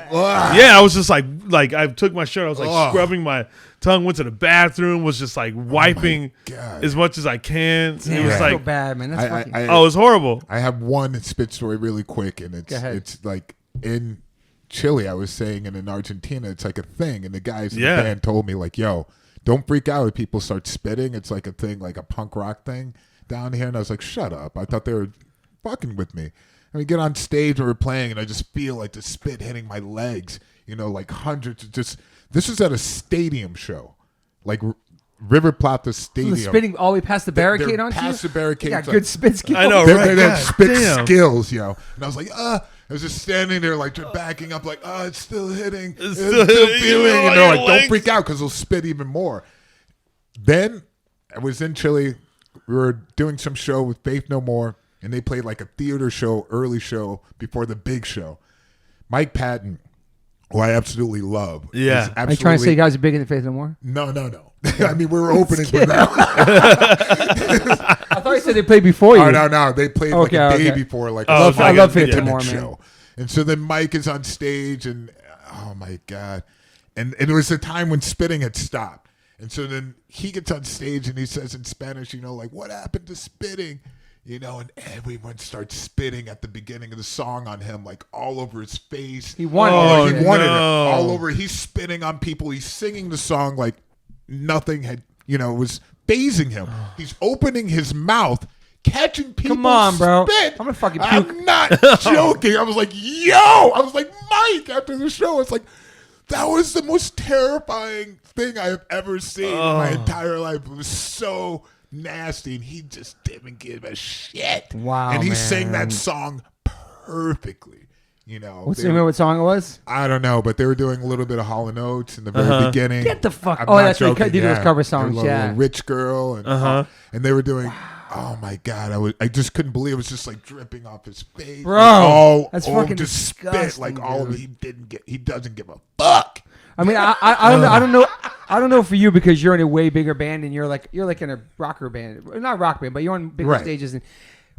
Yeah, I was just like I took my shirt. I was like scrubbing my tongue. Went to the bathroom. Was just like wiping as much as I can. Damn, it was like so bad, man. That's fucking. It was horrible. I have one spit story really quick, and it's like in Chile. I was saying, and in Argentina, it's like a thing. And the guys in the band told me, like, "Yo, don't freak out if people start spitting. It's like a thing, like a punk rock thing down here." And I was like, "Shut up!" I thought they were fucking with me. And we get on stage and we're playing, and I just feel like the spit hitting my legs. You know, like hundreds of just. This was at a stadium show, like River Plata Stadium. So spitting all the way past the barricade on you? Past the barricade. Yeah, good spit skills. I know, right? They had spit skills, you know. And I was like, I was just standing there, like backing up, like, it's still hitting. It's still feeling. You know, like, don't freak out because they'll spit even more. Then I was in Chile. We were doing some show with Faith No More, and they played like a theater show, early show, before the big show. Mike Patton, who I absolutely love. Yeah. Are you trying to say you guys are bigger than Faith No More? No. I mean, we were opening for them. I thought you said they played before you. Oh, no. They played like a day before. Like I love Faith No More, man. And so then Mike is on stage, and oh my God. And it was the time when spitting had stopped. And so then he gets on stage and he says in Spanish, you know, like, what happened to spitting? You know, and everyone starts spitting at the beginning of the song on him, like all over his face. He wanted it. All over. He's spitting on people. He's singing the song like nothing had, you know, was phasing him. He's opening his mouth, catching people. Come on, bro. Spit. I'm gonna fucking puke. I'm not joking. I was like, I was like, Mike, after the show. It's like, that was the most terrifying thing I have ever seen in my entire life. It was so nasty, and he just didn't give a shit. Wow, and he sang that song perfectly. You know, remember what song it was? I don't know, but they were doing a little bit of Hall & Oates in the very beginning. Get the fuck! That's right. They did those cover songs. Little Rich Girl, and they were doing. Oh my God! I just couldn't believe it was just like dripping off his face, bro. That's fucking just disgusting, spit like all of it. He doesn't give a fuck. I mean, I don't know for you because you're in a way bigger band and you're like in a rocker band, not rock band, but you're on bigger stages.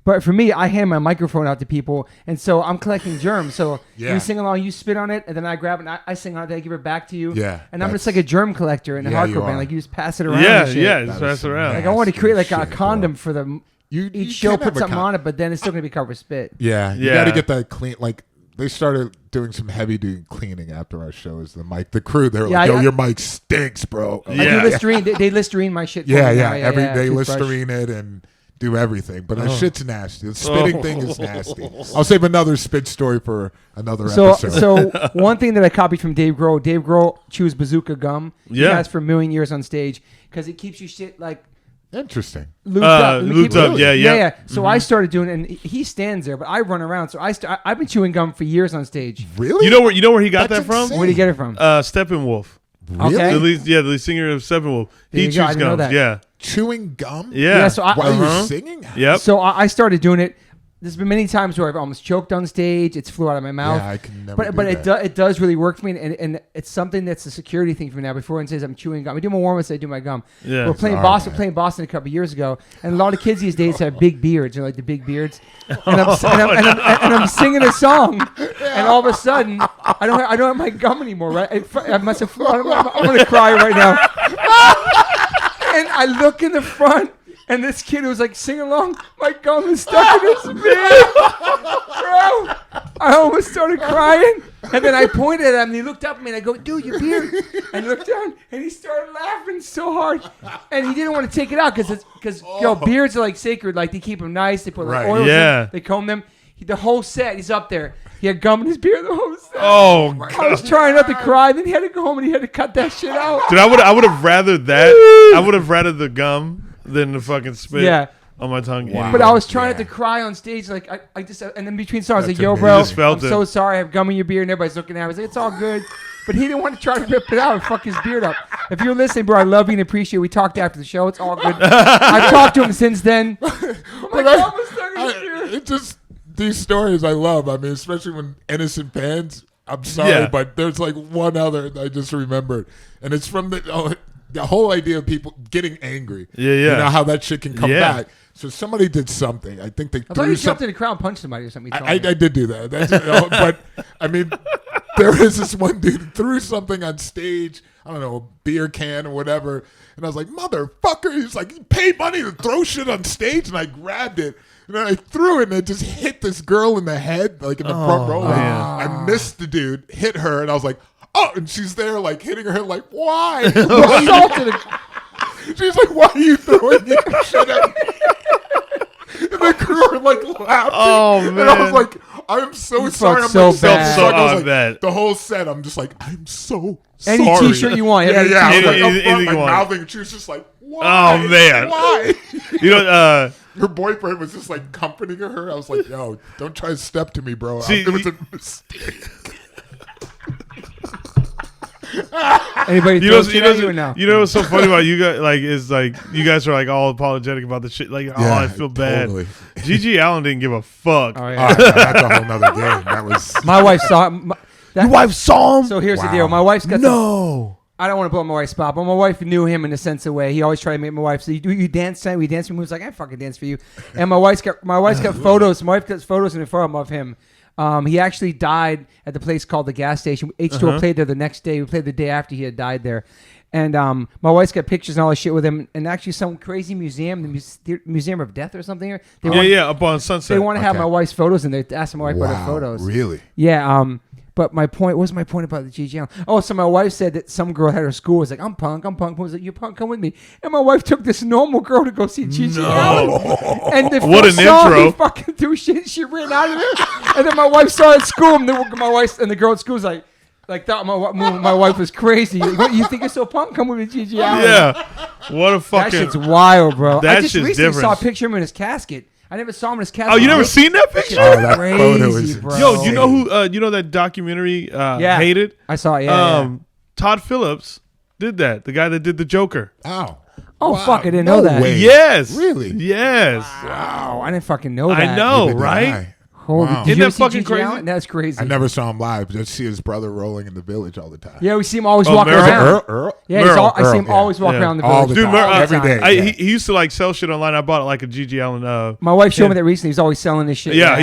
But for me, I hand my microphone out to people, and so I'm collecting germs. So you sing along, you spit on it, and then I grab it, and I sing on it, then I give it back to you. Yeah, and I'm just like a germ collector in a hardcore band. Like you just pass it around. Just pass it around. Like I want to create like a condom for them. Each show put something on it, but then it's still gonna be covered with spit. Yeah, you got to get that clean. Like they started doing some heavy duty cleaning after our shows. The crew, they were like, "Yo, your mic stinks, bro." They Listerine my shit. They Listerine it and do everything, but that shit's nasty. The spitting thing is nasty. I'll save another spit story for another episode. So one thing that I copied from Dave Grohl chews bazooka gum. Yeah. He has for a million years on stage because it keeps you shit like interesting. Lubed up. Yeah. So I started doing it, and he stands there, but I run around. So I've been chewing gum for years on stage. Really? You know where he got that from? Where did he get it from? Steppenwolf. Really? Okay. The lead singer of Steppenwolf. He chews gum. Yeah. Chewing gum? Yeah. So while you're singing? Yep. So I started doing it. There's been many times where I've almost choked on stage. It's flew out of my mouth. Yeah, I can never But it does really work for me, and it's something that's a security thing for me now. Before anyone says I'm chewing gum, I do my warm-ups, I do my gum. Yeah. We're playing Boston a couple of years ago, and a lot of kids these days have big beards. They're like the big beards, and I'm singing a song, and all of a sudden I don't have my gum anymore. Right? I must have. I'm gonna cry right now. And I look in the front. And this kid was like, sing along, my gum is stuck in his beard. Bro, I almost started crying. And then I pointed at him, and he looked up at me, and I go, dude, your beard. And I looked down, and he started laughing so hard. And he didn't want to take it out because beards are like sacred. Like, they keep them nice. They put like oils in, they comb them. The whole set, he's up there. He had gum in his beard the whole set. Oh, God. I was trying not to cry. Then he had to go home, and he had to cut that shit out. Dude, I would have rather that. I would have rather the gum than the fucking spit on my tongue. Wow. But I was trying not to cry on stage. Like I just, and then between songs, like, yo, bro, I'm so sorry. I have gum in your beard. And everybody's looking at me. I was like, it's all good. But he didn't want to try to rip it out and fuck his beard up. If you're listening, bro, I love you and appreciate you. We talked after the show. It's all good. I've talked to him since then. It's just these stories I love. I mean, especially when innocent fans. I'm sorry, but there's like one other that I just remembered. And it's from the whole idea of people getting angry. Yeah. You know how that shit can come back. So somebody did something. I think they thought you jumped in the crowd and punched somebody or something. I did do that. But I mean, there is this one dude who threw something on stage. I don't know, a beer can or whatever. And I was like, motherfucker. He's like, you paid money to throw shit on stage. And I grabbed it. And then I threw it and it just hit this girl in the head, like in the front row. I missed the dude, hit her. And I was like, oh, and she's there like hitting her head like, why? She's like, why are you throwing your shit at me? And the crew were like laughing. Oh, man. And I was like, I'm so sorry. I'm so like, bad. I was like, the whole set, I'm just like, I'm so any sorry. T-shirt you want. Yeah. I was like, anything like you want. mouthing, and she was just like, why? Oh, man. Why? You know, her boyfriend was just like comforting her. I was like, yo, don't try to step to me, bro. See, it was a mistake. Anybody throw shit at you or no? You know what's so funny about you guys? Like, is like you guys are like all apologetic about the shit. Like, I feel totally. bad. Gigi Allen didn't give a fuck. Oh, yeah. That's a whole nother game. That was my wife saw it. Your wife saw him. So here's the deal. My wife's got I don't want to blow my wife's spot, but my wife knew him in a sense of way. He always tried to make my wife say, "You dance?" We dance. He was like, "I fucking dance for you." And my wife's got photos. My wife got photos in the photo of him. He actually died at the place called the gas station. H2O played there the next day. We played the day after he had died there. And my wife's got pictures and all this shit with him. And actually some crazy museum, the Museum of Death or something. Up on Sunset. They want to have my wife's photos in there. Ask my wife about her photos. Really? Yeah. But what was my point about the Gigi Allen? Oh, so my wife said that some girl at her school was like, I'm punk. I was like, you punk, come with me. And my wife took this normal girl to go see Gigi Allen. And the first song he fucking threw shit, she ran out of there. And then my wife saw it at school, and my wife and the girl at school was like thought my wife was crazy. You think you're so punk? Come with me, Gigi Allen. Yeah. What a fucking... That shit's wild, bro. That I just shit's recently different. saw a picture of him in his casket. I never saw him in his casket. Oh, you never seen that picture? That crazy, photo is bro. Yo, you know who? You know that documentary? Hated. I saw it. Yeah. Todd Phillips did that. The guy that did the Joker. Oh, fuck! I didn't know that. Way. Yes. Really? Yes. Wow, I didn't fucking know that. I know, right? Holy, wow. Did you Isn't that fucking crazy? Allen? That's crazy. I never saw him live. Just see his brother rolling in the village all the time. Yeah, we see him always walking around. Earl? Yeah, I see him always walk around the village. All the time. Every day. He used to like sell shit online. I bought like a Gigi Allen. My wife showed me that recently. He's always selling this shit. Yeah,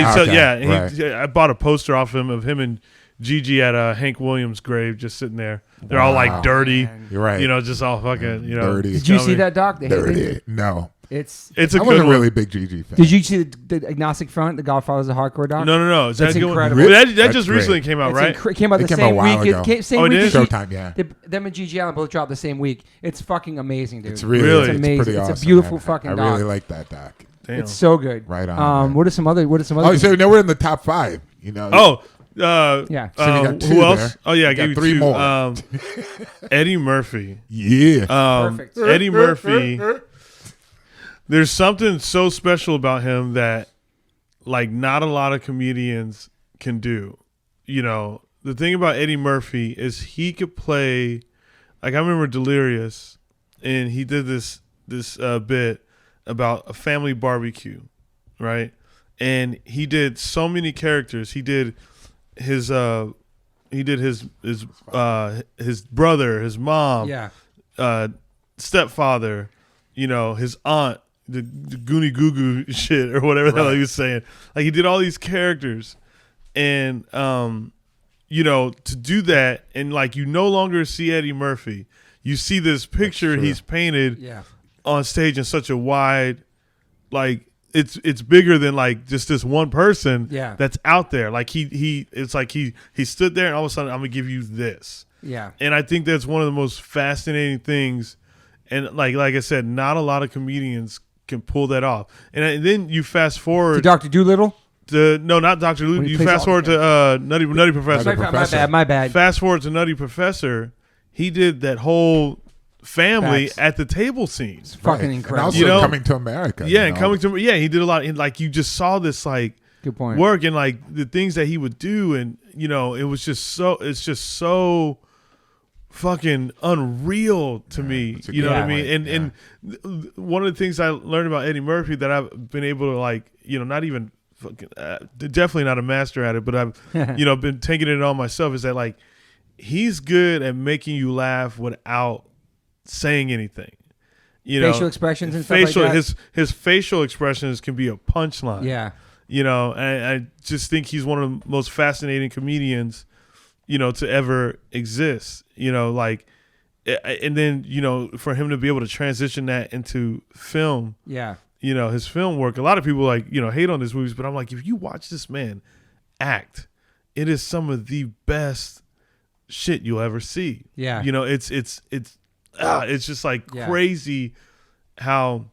right. I bought a poster off him of him and Gigi at Hank Williams' grave, just sitting there. They're all like dirty. Man. You're right. You know, just all fucking dirty. Did you see that, Doc? Dirty. No. It's a I good wasn't one. really a big Gigi fan. Did you see the Agnostic Front? The Godfather's a hardcore doc. No. That's incredible. That just recently came out, right? Came out the same week. Same week. Showtime, yeah. Them and Gigi Allen both dropped the same week. It's fucking amazing, dude. It's really it's amazing. pretty awesome. It's a beautiful man. fucking I doc. really like that doc. Damn. It's so good. Right on. What are some other? Oh, so now we're in the top 5. You know. Oh. Yeah. So you got 2 who else? there. Oh yeah, I gave you 3 2. more. Eddie Murphy. Yeah. Perfect. Eddie Murphy. There's something so special about him that, like, not a lot of comedians can do. You know, the thing about Eddie Murphy is he could play. Like, I remember Delirious, and he did this bit about a family barbecue, right? And he did so many characters. He did his brother, his mom, stepfather, you know, his aunt, the Goonie Goo Goo shit or whatever the hell he was saying. Like, he did all these characters, and you know, to do that, and like, you no longer see Eddie Murphy. You see this picture he's painted on stage in such a wide, like, it's bigger than like just this one person that's out there. Like, it's like he stood there, and all of a sudden, I'm gonna give you this. Yeah. And I think that's one of the most fascinating things. And like I said, not a lot of comedians can pull that off. And then you fast forward to Dr. Dolittle. No, not Dr. Dolittle. You fast forward to Nutty Professor. My bad. Fast forward to Nutty Professor. He did that whole family at the table scene. It's fucking incredible. And also Coming to America. Yeah, and Coming to he did a lot. And like, you just saw this like good point work, and like the things that he would do, and you know, it's just so fucking unreal to me. You know what I mean? And one of the things I learned about Eddie Murphy that I've been able to, like, you know, not even fucking definitely not a master at it, but I've you know, been taking it on myself, is that like, he's good at making you laugh without saying anything. You know, facial expressions and stuff like that. His facial expressions can be a punchline. Yeah. You know, I just think he's one of the most fascinating comedians, you know, to ever exist. You know, like, and then, you know, for him to be able to transition that into film. Yeah. You know, his film work. A lot of people, like, you know, hate on his movies, but I'm like, if you watch this man act, it is some of the best shit you'll ever see. Yeah. You know, it's just like crazy how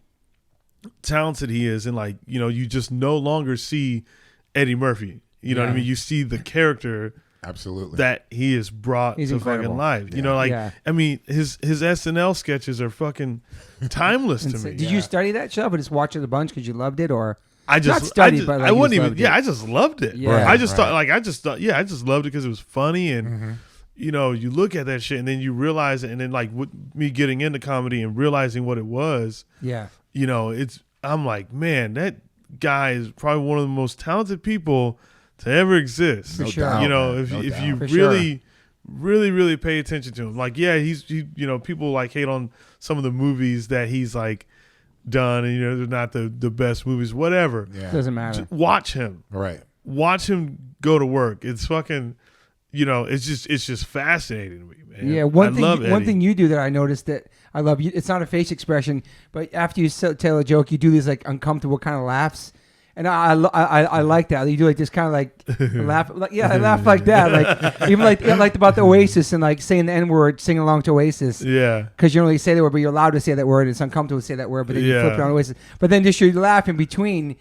talented he is, and like, you know, you just no longer see Eddie Murphy. You know what I mean? You see the character absolutely that he has brought to fucking life. You know, like, I mean, his SNL sketches are fucking timeless to me. Did you study that show, but just watch it a bunch because you loved it, or I just not study, but like, I wouldn't even. Yeah, it. I just loved it. Yeah. I just thought, like, I just loved it because it was funny, and you know, you look at that shit and then you realize it, and then like with me getting into comedy and realizing what it was. Yeah. You know, I'm like, man, that guy is probably one of the most talented people to ever exist. For sure. You know, if you really pay attention to him. Like, yeah, you know, people like hate on some of the movies that he's like done, and you know, they're not the best movies, whatever. Yeah. Doesn't matter. Just watch him. Right. Watch him go to work. It's fucking, you know, it's just fascinating to me, man. Yeah, one thing you do that I noticed that I love, it's not a face expression, but after you tell a joke, you do these like uncomfortable kind of laughs, and I like that. You do like this kind of like laugh, like, I laugh like that, like even like about the Oasis and like saying the N-word, singing along to Oasis. Yeah, because you don't really say that word, but you're allowed to say that word. It's uncomfortable to say that word, but then you flip it on Oasis. But then just you laugh in between.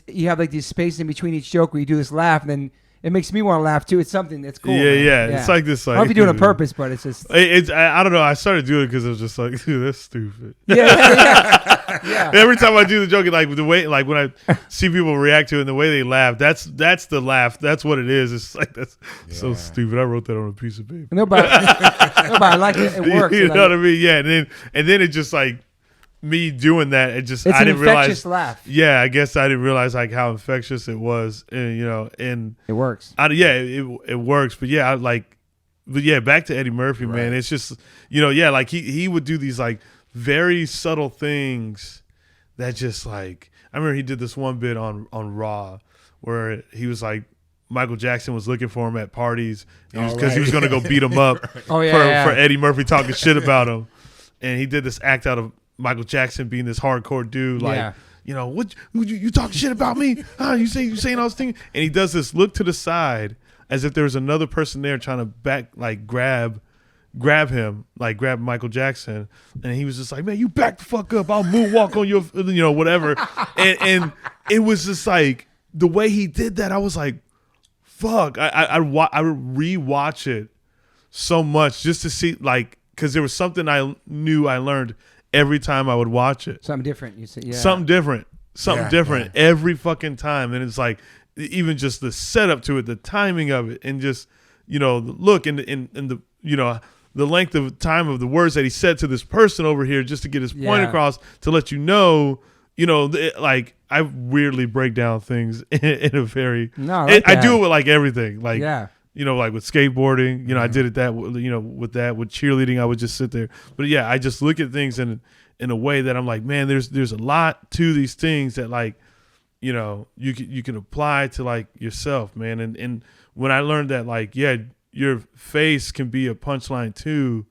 You have like these spaces in between each joke where you do this laugh, and then it makes me want to laugh too. It's something that's cool. Yeah. It's like this. Like, I don't know if you do it on purpose, but it's just. I don't know. I started doing it because it was just like, dude, that's stupid. Yeah. Every time I do the joke, like the way, like when I see people react to it and the way they laugh, that's the laugh. That's what it is. It's like, that's so stupid. I wrote that on a piece of paper. Nobody I like it. It works. You know what I mean? Yeah. And then it just like. Me doing that, it's I didn't realize. Laugh. Yeah, I guess I didn't realize like how infectious it was, and you know, and it works. It works, but back to Eddie Murphy, man. It's just, you know, like he would do these like very subtle things that just like, I remember he did this one bit on Raw where he was like, Michael Jackson was looking for him at parties because he was going to go beat him up for Eddie Murphy talking shit about him, and he did this act out of Michael Jackson being this hardcore dude, like, you know, what you talking shit about me? You saying all these things, and he does this look to the side as if there was another person there trying to grab grab him, like grab Michael Jackson, and he was just like, man, you back the fuck up. I'll moonwalk on your, whatever. and it was just like the way he did that. I was like, fuck. I would rewatch it so much just to see, like, because there was something I knew I learned every time I would watch it. Something different. You say, yeah. Something different every fucking time. And it's like, even just the setup to it, the timing of it, and just, the look and the, the length of time of the words that he said to this person over here just to get his point across, to let like, I weirdly break down things in a very, I do it with like everything. Like, like with skateboarding, I did it with cheerleading, I would just sit there. But yeah, I just look at things in a way that I'm like, man, there's a lot to these things that, like, you can apply to, like, yourself, man. And when I learned that, like, your face can be a punchline too,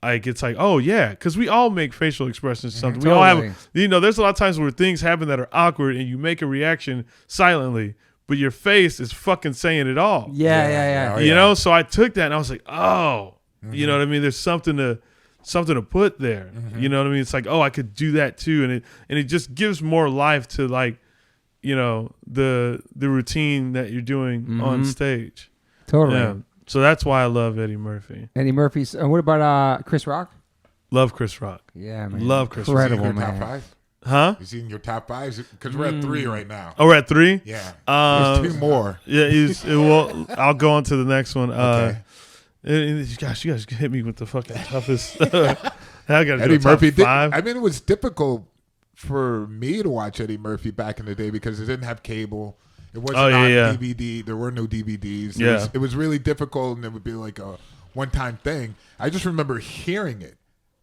like, it's like, oh yeah, because we all make facial expressions. Something we all have, there's a lot of times where things happen that are awkward and you make a reaction silently, but your face is fucking saying it all. Yeah. So I took that and I was like, oh, you know what I mean? There's something to put there. You know what I mean? It's like, oh, I could do that too. And it just gives more life to, like, the routine that you're doing on stage. Totally. Yeah. So that's why I love Eddie Murphy. Eddie Murphy's. What about Chris Rock? Love Chris Rock. Yeah, man. Love Chris Rock. Incredible, man. Top 5? Huh? Is he in your top 5? Because we're at 3 right now. Oh, we're at 3? Yeah. There's 2 more. Yeah, well, I'll go on to the next one. Okay. Gosh, you guys hit me with the fucking toughest. I gotta Eddie do Murphy. 5. I mean, it was difficult for me to watch Eddie Murphy back in the day because it didn't have cable. It wasn't on DVD. There were no DVDs. It was really difficult, and it would be like a one-time thing. I just remember hearing it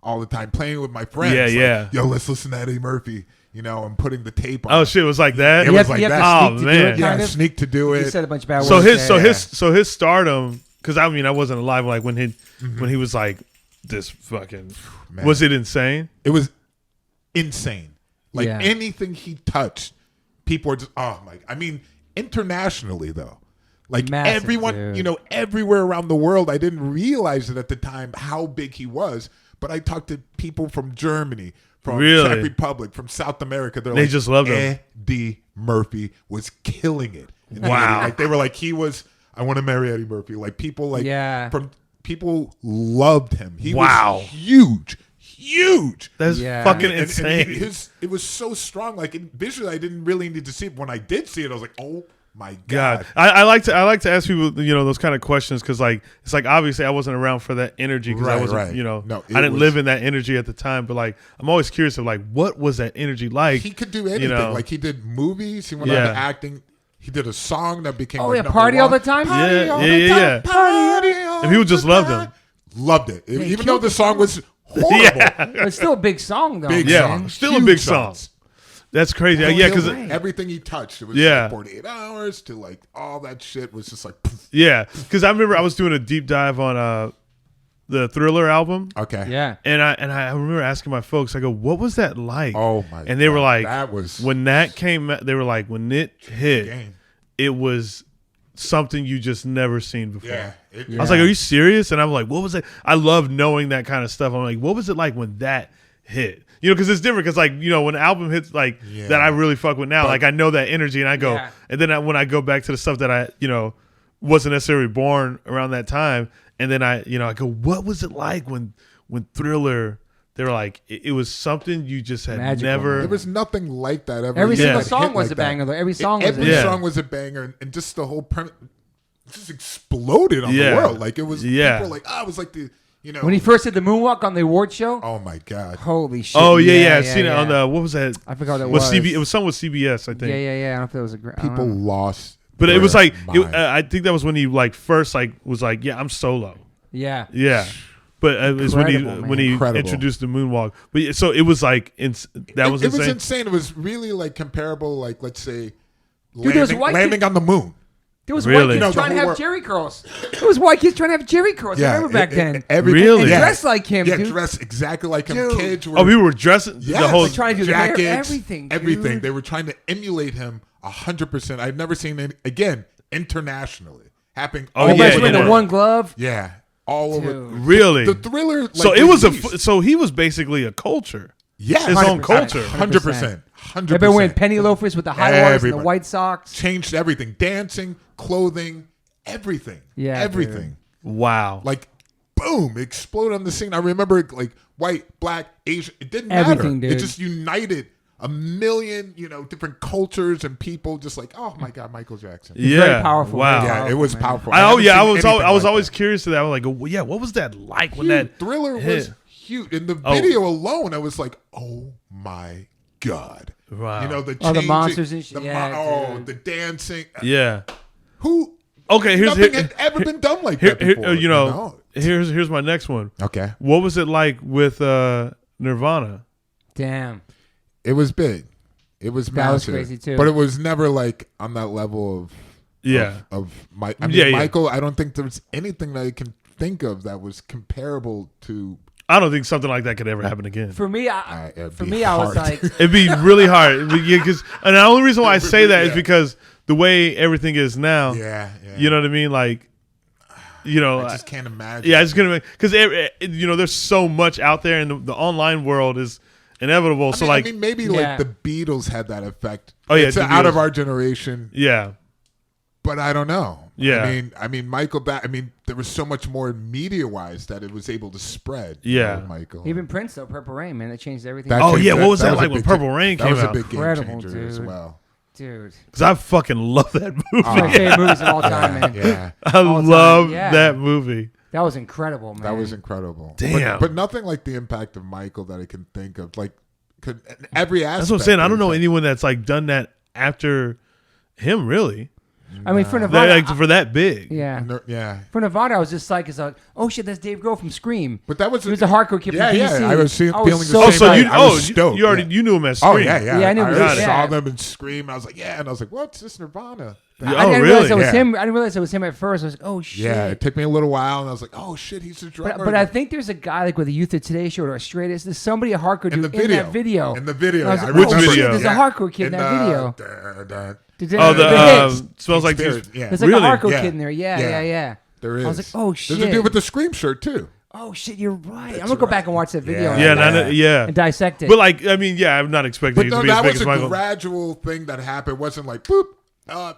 all the time, playing with my friends. Yeah. Yo, let's listen to Eddie Murphy. And putting the tape on. Oh shit, it was like that. It was like that. Oh man, yeah, sneak to do it. He said a bunch of bad words. So his stardom. Because I wasn't alive like when he was like this fucking. Man. Was it insane? It was insane. Like anything he touched, people were just internationally though, like massive, everyone, dude. Everywhere around the world. I didn't realize it at the time how big he was, but I talked to people from Germany, from Czech Republic, from South America. They just loved him. Eddie Murphy was killing it. Wow. Like they were like, I want to marry Eddie Murphy. Like people from people loved him. He was huge. That's fucking insane. And it was so strong. Like visually, I didn't really need to see it. When I did see it, I was like, oh my God. I like to ask people, those kind of questions, because like it's like obviously I wasn't around for that energy because I wasn't, I didn't live in that energy at the time. But like I'm always curious of like what was that energy like? He could do anything. Like he did movies. He went on to acting. He did a song that became Party All the Time. Yeah. And people just loved him. Loved it. Even though the song was horrible. It's still a big song though. Still a big song. That's crazy. Because everything he touched, it was like 48 hours to like all that shit was just like. Yeah, because I remember I was doing a deep dive on the Thriller album. Okay. Yeah. And I remember asking my folks, I go, what was that like? Oh my God. And they were like, that was when that came. They were like, when it hit, it was something you just never seen before. Yeah. I was like, are you serious? And I'm like, what was it? I love knowing that kind of stuff. I'm like, what was it like when that hit? Because it's different. Because like, when an album hits like that, I really fuck with now. But, like I know that energy, and I go, and then when I go back to the stuff that I, wasn't necessarily born around that time, and then I go, what was it like when Thriller? They were like, it was something you just had never. There was nothing like that ever. Every single song was a banger, though. Every song was a banger, and just the whole premise just exploded on the world. Like it was. People were like, it was like the. When he first did the moonwalk on the award show. Oh my God! Holy shit! Oh yeah. I've seen it on the what was that? I forgot what it was. It was something with CBS, I think. Yeah. I don't know if it was a great. People lost. But it was like I think that was when he like first like was like, yeah, I'm solo. Yeah. Yeah. But it was when he introduced the moonwalk. But so it was like that was insane. It was insane. It was really like comparable, like let's say landing on the moon. There was white kids trying to have Jerry curls. There was white kids trying to have Jerry curls. I remember back then. Really? And dressed like him, dude. Yeah, dressed exactly like him. Dude. Kids were, people were dressing the whole trying to do jackets, the hair, everything. Everything. They were trying to emulate him 100%. I've never seen it again internationally happening. Everybody's wearing the one glove. Yeah. all over. Really? The Thriller. Like, so it was so he was basically a culture. Yeah, his own culture. 100%. 100%. They've been wearing penny loafers with the high horse and the white socks. Changed everything. Dancing, clothing, everything. Yeah, everything. Dude. Wow. Like, boom, exploded on the scene. I remember like white, black, Asian. It didn't everything, matter. Dude. It just united a million, different cultures and people. Just like, oh my God, Michael Jackson. Yeah, very powerful. Wow. Yeah, powerful, it was man. powerful. I was always curious to that. I was like, yeah, what was that like when that Thriller hit? was huge. In the video alone, I was like, oh my God. Wow. The changing, the monsters and shit. The dancing. Yeah. Nothing had ever been done like that before. Here's my next one. Okay. What was it like with Nirvana? Damn. It was big. It was massive. That was crazy too. But it was never like on that level of Michael. I don't think there's anything that I can think of that was comparable to. I don't think something like that could ever happen again. For me, I was like, it'd be really hard. And the only reason why I say that is because the way everything is now. Yeah. You know what I mean? Like, I just can't imagine. Yeah, I just can't imagine because there's so much out there, and the online world is inevitable. Maybe like the Beatles had that effect. Oh yeah, it's out of our generation. Yeah, but I don't know. Yeah, I mean, Michael. There was so much more media-wise that it was able to spread. Yeah, Michael. Even Prince though, Purple Rain, man, that changed everything. What was that like when Purple Rain came out? That was a big game changer as well. Dude, because I fucking love that movie. It's my favorite movies of all time, man. Yeah, I love that movie. That was incredible, man. That was incredible. Damn, but nothing like the impact of Michael that I can think of. Like, every aspect. That's what I'm saying. I don't know anyone that's like done that after him, really. I mean, for Nirvana, for that big, yeah. For Nirvana, I was just like, oh shit, that's Dave Grohl from Scream. But that was he was a hardcore kid from DC. Yeah, I was feeling the so same. You knew him as Scream. Oh yeah. I knew. I saw them in Scream. I was like, and I was like, what's this Nirvana? I didn't realize it was him. I didn't realize it was him at first. I was like, oh shit. Yeah, it took me a little while, and I was like, oh shit, he's a drummer. But I think there's a guy like with the Youth of Today Show or Straight Edge. There's somebody a hardcore dude in that video. In the video, I was like, which video? There's a hardcore kid in that video. Smells like Spirit. There's like a hardcore kid in there. Yeah. There is. I was like, oh shit. There's a dude with the Scream shirt too. Oh shit, you're right. I'm gonna go back and watch that video. And dissect it. But I'm not expecting it to be as big as Michael. That was a gradual thing that happened. It wasn't like boop. I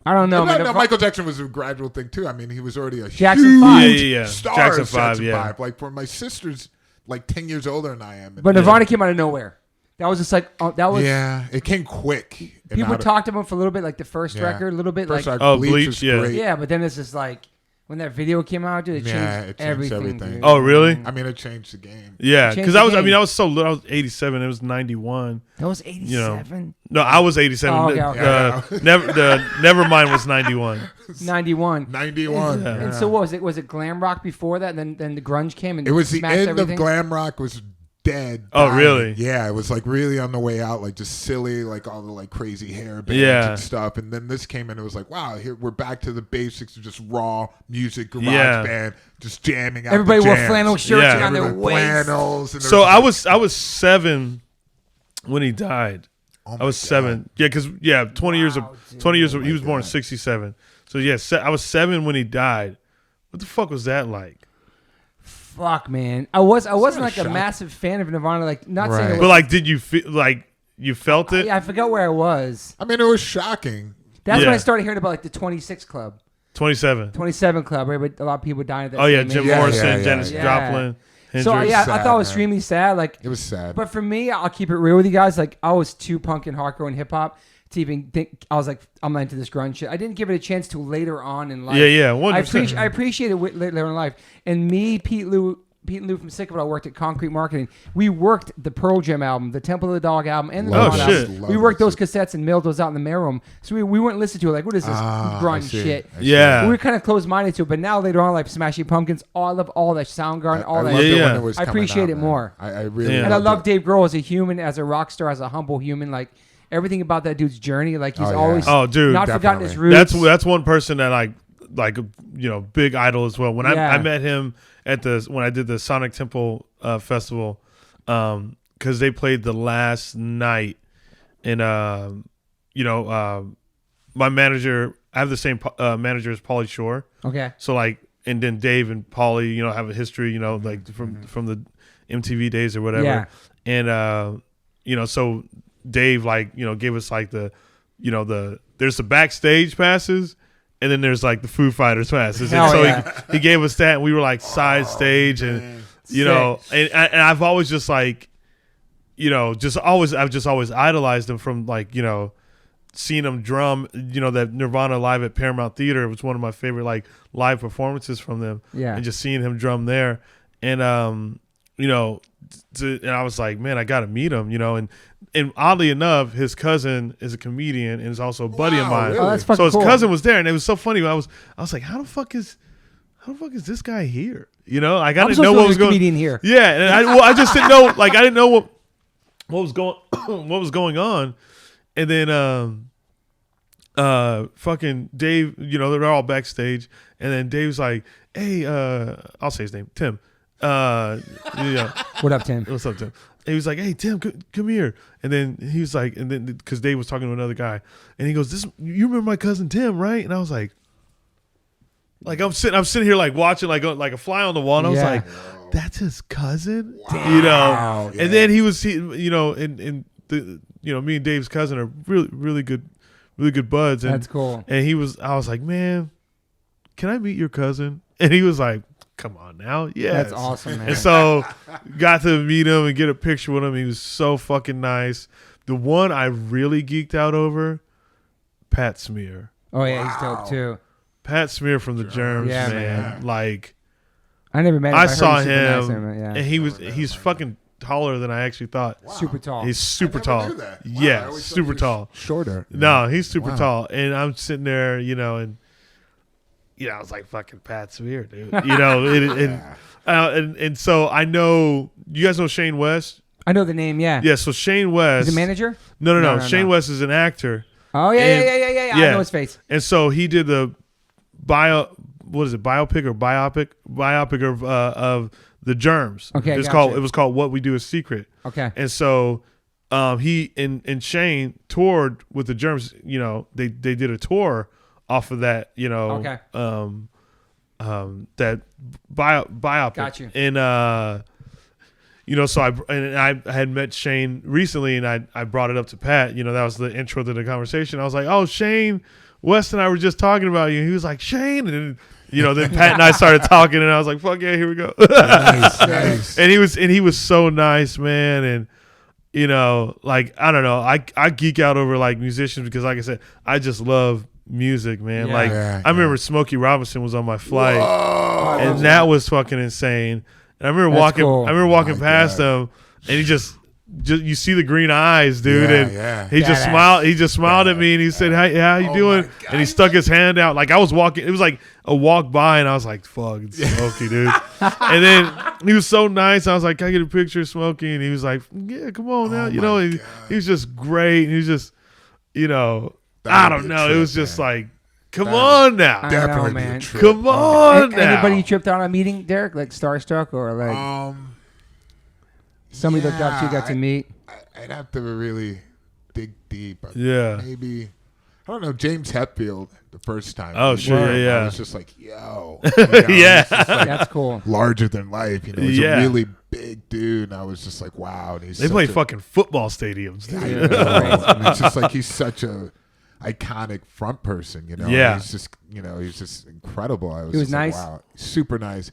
don't know. No, Michael Jackson was a gradual thing too. I mean, he was already a Jackson 5. huge star. Jackson 5. Like for my sister's, like 10 years older than I am. But Nirvana came out of nowhere. That was just like that was. Yeah, it came quick. People talked about it for a little bit, like the first record, a little bit first like Bleach. Yeah, but then it's just like when that video came out, dude, it changed everything. Dude. Oh, really? I mean, it changed the game. Yeah, because I was so little. I was 87. It was 91. That was 87. No, I was 87. Oh, okay. Nevermind was 91. 91. Yeah. And so what was it? Was it glam rock before that? And then the grunge came and it was the end everything? of glam rock was dead. Oh, really? Yeah, it was like really on the way out, like just silly, like all the like crazy hair bands and stuff. And then this came in, it was like, wow, here we're back to the basics of just raw music, garage band, just jamming out. Everybody the wore jams. flannel shirts around their waist. Flannels. And so I was 7 when he died. I was 7. Yeah, because 20 years. He was born in 67. So I was 7 when he died. What the fuck was that like? Fuck, man. I wasn't like a massive fan of Nirvana. Like not saying. But like, did you feel like you felt it? Yeah, I forgot where I was. I mean, it was shocking. That's when I started hearing about like the 26 Club. 27 Club, right? But a lot of people dying at that. Oh yeah, Jim Morrison, Janis Joplin. Hendrix. So I thought it was extremely sad. Like it was sad. But for me, I'll keep it real with you guys. Like I was too punk and hardcore and hip hop to even think. I was like, I'm not into this grunge shit. I didn't give it a chance till later on in life. Yeah, 100%. I appreciate it later in life. And me, Pete and Lou from Sick of It, I worked at Concrete Marketing. We worked the Pearl Jam album, the Temple of the Dog album, and the Nirvana album. We worked those cassettes and mailed those out in the mailroom. So we wouldn't listen to it like, what is this grunge shit? Yeah. We were kind of closed-minded to it, but now later on, like Smashing Pumpkins, I love all that, Soundgarden, all that. I appreciate it more. I really and I love Dave Grohl as a human, as a rock star, as a humble human. Like everything about that dude's journey, like he's always not forgotten his roots. That's one person that like big idol as well. When I met him when I did the Sonic Temple festival, because they played the last night, and my manager, I have the same manager as Pauly Shore. Okay. So like, and then Dave and Paulie, you know, have a history, you know, like from the MTV days or whatever. Yeah. And you know, so Dave, like, you know, gave us like the, you know, there's the backstage passes, and then there's like the Foo Fighters passes. And so he gave us that, and we were like side stage, and you know, and I've always just like, you know, I've just always idolized him from like, you know, seeing him drum, you know, that Nirvana live at Paramount Theater. It was one of my favorite like live performances from them. Yeah. And just seeing him drum there. And you know, and I was like, man, I got to meet him, you know, and oddly enough, his cousin is a comedian and is also a buddy of mine. Really? Oh, that's fucking so his cool. cousin was there, and it was so funny. I was like, how the fuck is this guy here? You know, like, I didn't know what was going on. Comedian here. Yeah, and I just didn't know, like, I didn't know what was going on. And then fucking Dave, you know, they're all backstage, and then Dave's like, hey, I'll say his name, Tim. Yeah. What up, Tim? What's up, Tim? And he was like, hey, Tim, come here. And then he was like, and then because Dave was talking to another guy, and he goes, you remember my cousin Tim, right? And I was like I'm sitting here like watching like a fly on the wall, and I was like, that's his cousin. Wow. You know. Yeah. And then you know, and the, you know, me and Dave's cousin are really good buds. And, that's cool. And I was like, man, can I meet your cousin? And he was like, come on now. Yeah. That's awesome, man. And so got to meet him and get a picture with him. He was so fucking nice. The one I really geeked out over, Pat Smear. Oh yeah, he's dope too. Pat Smear from the Germs, man. Like, I never met him. I saw him, and he's fucking taller than I actually thought. Wow. Super tall. He's super tall. Yeah, super tall. Shorter. No, he's super tall. And I'm sitting there, you know, and you know, I was like, fucking Pat Smear, dude. You know, and so I know, you guys know Shane West? I know the name, yeah. Yeah, so Shane West. He's a manager? No. Shane West is an actor. Oh, yeah. I know his face. And so he did the biopic of the Germs. Okay, it was called What We Do Is Secret. Okay. And so he and Shane toured with the Germs. You know, they did a tour off of that. You know, okay. That biopic. Got you. And you know, so I had met Shane recently, and I brought it up to Pat. You know, that was the intro to the conversation. I was like, oh, Shane West and I were just talking about you. He was like, Shane, and then, you know, then Pat and I started talking, and I was like, fuck yeah, here we go. Nice. And he was so nice, man. And you know, like, I don't know, I geek out over like musicians because, like I said, I just love music, man. I remember Smokey Robinson was on my flight. Whoa. And that was fucking insane. And I remember walking past him, and he just you see the green eyes, dude, he just smiled at me, and he said, "Hey, how you doing?" And he stuck his hand out. Like, I was walking, it was like a walk by, and I was like, "Fuck, it's Smokey, dude." And then he was so nice. I was like, "Can I get a picture of Smokey?" And he was like, "Yeah, come on now." You know, he was just great. And he was just, you know, I don't know. It was just like, come on now. Definitely, man. Come on now. Anybody you tripped out on meeting, Derek? Like starstruck or like somebody looked up to you, got to meet? I'd have to really dig deep. Maybe. I don't know, James Hetfield the first time. Oh, sure, yeah. I was just like, yo. You know, yeah. Just like that's cool. Larger than life. You know, he's a really big dude. And I was just like, wow. And they play fucking football stadiums. I know. And it's just like he's such a iconic front person, you know. Yeah. He's just, you know, he's just incredible. He was nice. Like, wow, super nice.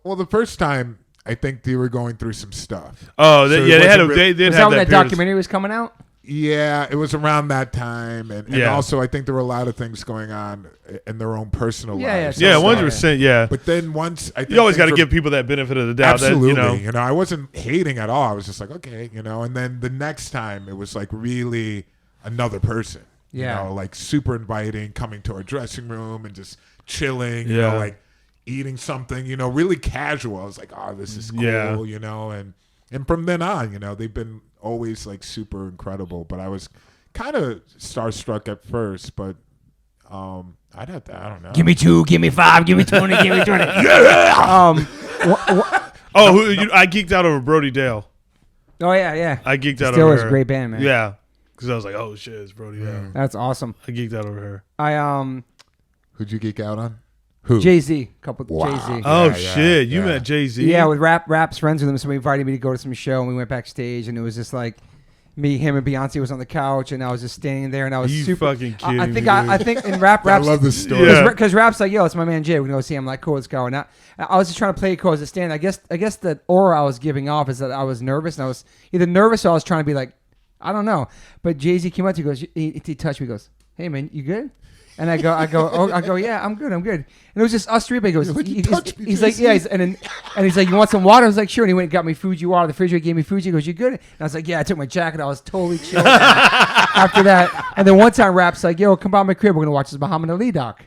Well, the first time, I think they were going through some stuff. Oh, they had that documentary was coming out? Yeah, it was around that time, and also I think there were a lot of things going on in their own personal lives. Yeah, 100%. Yeah, but then once I think you always got to give people that benefit of the doubt. Absolutely, that, you know, I wasn't hating at all. I was just like, okay, you know. And then the next time, it was like really another person. Yeah, you know, like super inviting, coming to our dressing room and just chilling. You know, like eating something. You know, really casual. I was like, oh, this is cool. You know, and from then on, you know, they've been always like super incredible. But I was kind of starstruck at first, but I'd have to, I don't know. Give me 2, give me 5, give me 20, give me 20. I geeked out over Brody Dale. Oh yeah. I geeked out Still over her. Still is a great band, man. Yeah, because I was like, oh shit, it's Brody Dale. That's awesome. I geeked out over her. Who'd you geek out on? Who? Jay-Z. Wow. Jay-Z. Oh, shit. You met Jay-Z? Yeah, with Rap's friends with him. So he invited me to go to some show, and we went backstage, and it was just like me, him, and Beyonce was on the couch, and I was just standing there, and I was super fucking kidding I think in Rap's... I love this story. Because Rap's like, yo, it's my man Jay. We can go see him. I'm like, cool, let's go. And I was just trying to play it cool as a stand. I guess the aura I was giving off is that I was nervous, and I was either nervous or I was trying to be like, I don't know. But Jay-Z came up to me, he touched me, he goes, hey, man, you good? And I go, yeah, I'm good. And it was just us three. But he goes, he's like, yeah. And he's like, you want some water? I was like, sure. And he went and got me Fuji water. The refrigerator gave me Fuji. He goes, you good? And I was like, yeah. I took my jacket. I was totally chill after that. And then one time, Rap's like, yo, come by my crib. We're gonna watch this Muhammad Ali doc.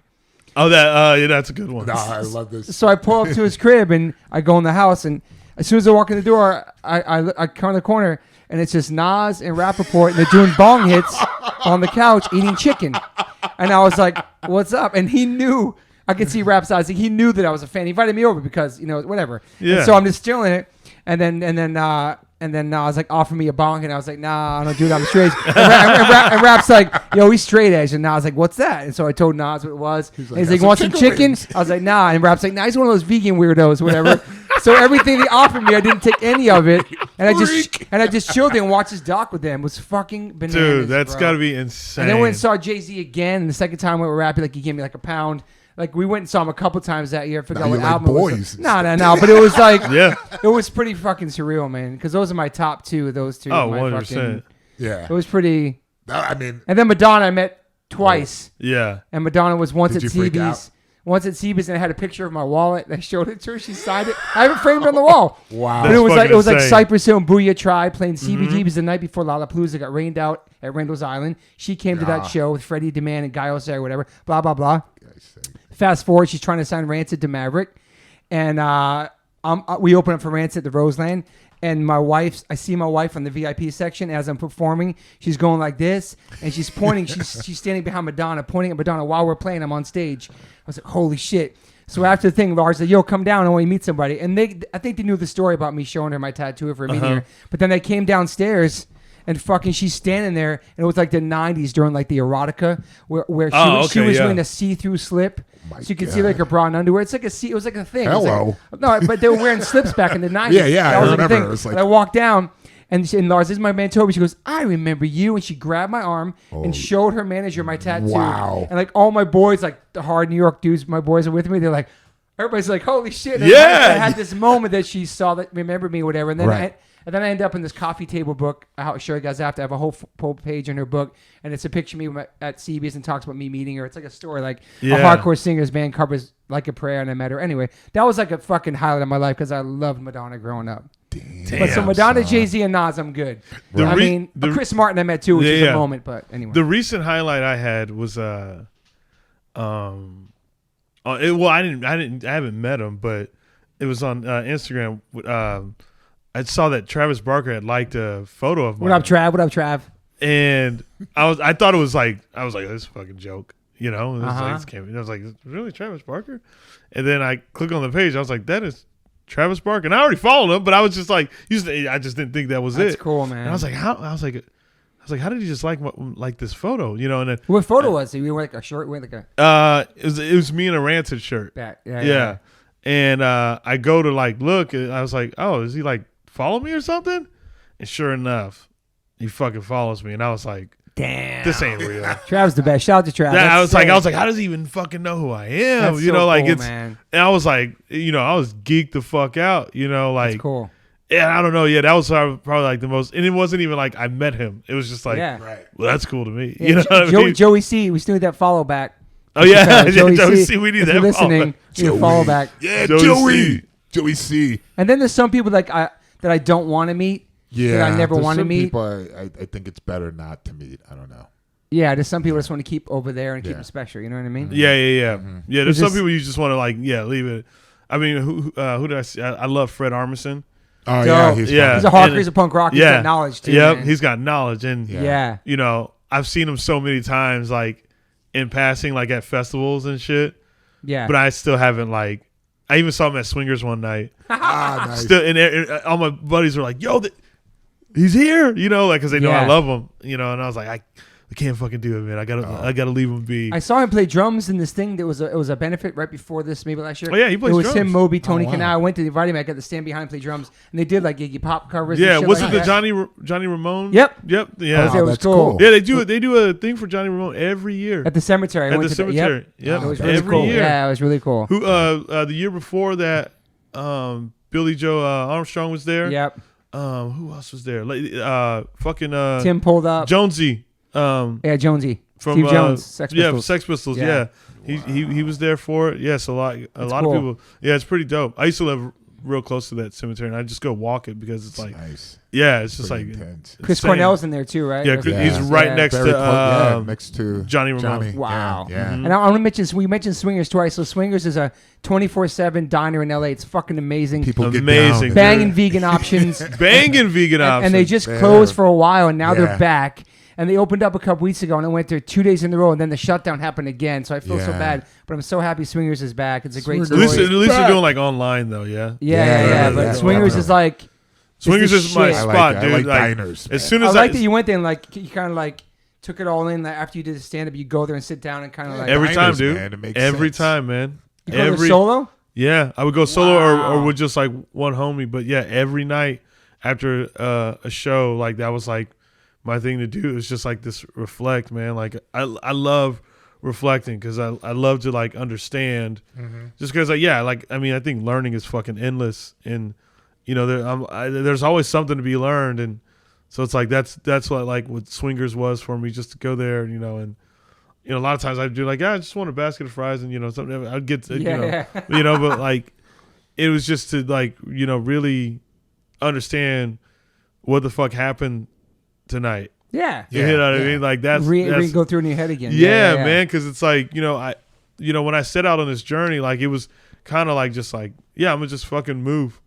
Oh, that's a good one. No, I love this. So I pull up to his crib and I go in the house. And as soon as I walk in the door, I come in the corner. And it's just Nas and Rappaport, and they're doing bong hits on the couch eating chicken. And I was like, what's up? And he knew, I could see Rap's eyes. He knew that I was a fan. He invited me over because, whatever. Yeah. And so I'm just chilling it. And then I was like, offer me a bong. And I was like, nah, I don't do that. I'm straight. And Rap's like, yo, he's straight edge. And I was like, what's that? And so I told Nas what it was. He's like, you want some chicken? I was like, nah. And Rap's like, nah, he's one of those vegan weirdos, whatever. So everything they offered me, I didn't take any of it, and I just chilled there and watched his doc with them. It was fucking bananas. Dude, that's got to be insane. And then we went and saw Jay-Z again, and the second time we were rapping, like he gave me like a pound. Like we went and saw him a couple times that year. I forgot what album it was. No. But it was like, it was pretty fucking surreal, man. Because those are my top two. Those two. Oh, 100%. Yeah. It was pretty. I mean. And then Madonna I met twice. Yeah. And Madonna was once at CB's. Once at CB's, and I had a picture of my wallet, and I showed it to her. She signed it. I have it framed on the wall. Wow. But it was like Cypress Hill and Booyah Tribe playing CBGB's the night before Lollapalooza got rained out at Randall's Island. She came to that show with Freddie DeMann and Guy Osei or whatever. Blah blah blah. Fast forward, she's trying to sign Rancid to Maverick, and we open up for Rancid at the Roseland. And I see my wife on the VIP section as I'm performing. She's going like this, and she's pointing. She's standing behind Madonna, pointing at Madonna while we're playing. I'm on stage. I was like, holy shit. So after the thing, Lars said, yo, come down. I want to meet somebody. And I think they knew the story about me showing her my tattoo for meeting her. But then they came downstairs, and fucking she's standing there, and it was like the 90s during like the erotica where she was wearing a see-through slip. So you could see like her bra and underwear. It was like a thing. Hello. No, but they were wearing slips back in the 90s. Yeah, that was I remember. Like a thing. I walked down, and Lars, this is my man Toby. She goes, I remember you. And she grabbed my arm and showed her manager my tattoo. Wow. And like all my boys, like the hard New York dudes, my boys are with me. They're like, everybody's like, holy shit. And I had this moment that she saw that remembered me, whatever. And then and then I end up in this coffee table book. I'll show you guys after. I have a whole page in her book, and it's a picture of me at CBS and talks about me meeting her. It's like a story, like a hardcore singer's band covers Like a Prayer, and I met her. Anyway, that was like a fucking highlight of my life because I loved Madonna growing up. Damn, but so Madonna, Jay-Z, and Nas, I'm good. Chris Martin I met too, which was a moment. But anyway, the recent highlight I had was I haven't met him, but it was on Instagram. I saw that Travis Barker had liked a photo of mine. What up, Trav? And I thought it was like, this is a fucking joke, you know? It was I was like, really, Travis Barker? And then I click on the page. I was like, that is Travis Barker. And I already followed him, but I was just like, I just didn't think that was it. That's cool, man. And I was like, how did he just like this photo, you know? And then what photo was it? You were like a shirt, it was me in a Rancid shirt. Yeah. And I go to like look, and I was like, oh, is he like follow me or something? And sure enough, he fucking follows me, and I was like, damn, this ain't real. Trav's the best. Shout out to Trav. I was like, how does he even fucking know who I am? That's you know, so like cool, it's. Man. And I was like, I was geeked the fuck out. You know, like that's cool. Yeah, I don't know. Yeah, that was probably like the most, and it wasn't even like I met him. It was just like, well, that's cool to me. Yeah, you know what I mean? Joey C. We still need that follow back. Oh yeah, Joey C. We need that. Listening, follow back. Yeah, Joey C. And then there's some people like that I don't want to meet. Yeah, that I never want to meet. People I think it's better not to meet. I don't know. Yeah, there's some people just want to keep over there and keep them special. You know what I mean? Yeah. Mm-hmm. Yeah, there's some people you just want to like, leave it. I mean, who did I see? I love Fred Armisen. Oh yeah, he's a hardcore, he's a punk rock. He's got knowledge too. Yep, man. he's got knowledge, and you know, I've seen him so many times, like in passing, like at festivals and shit. Yeah, but I still haven't like. I even saw him at Swingers one night. Nice. Still, and all my buddies were like, "Yo, he's here," you know, like because they know I love him, you know. And I was like, I can't fucking do it, man. I gotta leave him be. I saw him play drums in this thing. It was a benefit right before this, maybe last year. Oh yeah, he plays drums. It was drums. him, Moby, Tony Kanai. I went to invite him. I got to stand behind and play drums, and they did like Iggy Pop covers. Yeah, and shit was like it the that. Johnny Ramone? Yep. Yeah. It was cool. Yeah, they do a thing for Johnny Ramone every year at the cemetery. At the cemetery. Yep. It was really every cool. year. Yeah, it was really cool. Who the year before that, Billy Joe Armstrong was there. Yep. Who else was there? Tim pulled up. Jonesy. Jonesy. From Steve Jones, Sex Pistols. Yeah, Sex Pistols. Yeah. He was there for it. Yes, a lot of people. Yeah, it's pretty dope. I used to live real close to that cemetery, and I just go walk it because it's like nice. Yeah, it's just pretty like intense. Chris Cornell's in there too, right? Yeah, he's right next to Johnny Ramone. Wow. Yeah. And I want to mention, we mentioned Swingers twice. So Swingers is a 24/7 diner in LA. It's fucking amazing. People get amazing. down. Banging vegan options. Banging vegan options. And they just closed for a while, and now they're back. And they opened up a couple weeks ago, and I went there 2 days in a row, and then the shutdown happened again. So I feel so bad, but I'm so happy Swingers is back. It's a great story. At least they're doing like online though, yeah. Yeah. But Swingers is like Swingers is my spot, dude. I like diners. As soon as I like that you went there and like you kind of like took it all in. Like, after you did the stand up, you go there and sit down and kind of like every time, dude. Man, it makes every sense. time, man. You go there solo? Yeah, I would go solo or with just like one homie. But yeah, every night after a show, like that was like my thing to do. Is just like this reflect, man. Like I love reflecting because I love to like understand. Just because I think learning is fucking endless, and you know there's always something to be learned, and so it's like that's what Swingers was for me, just to go there, and a lot of times I'd do like, I just want a basket of fries, and something I'd get but like it was just to like really understand what the fuck happened tonight. Yeah. You know what I mean? Like that's go through in your head again. Yeah, man, because it's like, when I set out on this journey, like it was kind of like just like, I'm gonna just fucking move.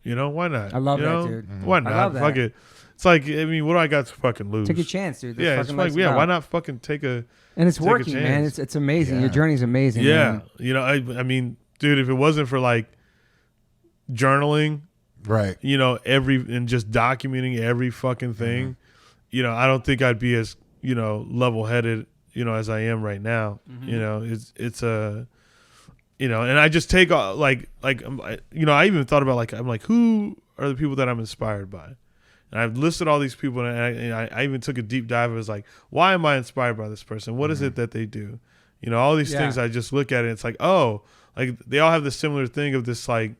Why not? I love that, dude. Why not? I love that. Fuck it. It's like, I mean, what do I got to fucking lose? Take a chance, dude. It's like, why not fucking take a And it's take working, a man. It's amazing. Yeah. Your journey's amazing. Yeah. Man. I mean, dude, if it wasn't for like journaling, right? And just documenting every fucking thing, I don't think I'd be as level-headed, as I am right now. It's a, and I just take I even thought about like, I'm like, who are the people that I'm inspired by? And I've listed all these people, and I even took a deep dive. It was like, why am I inspired by this person? What is it that they do? All these things. I just look at it. It's like, oh, like they all have this similar thing of this like,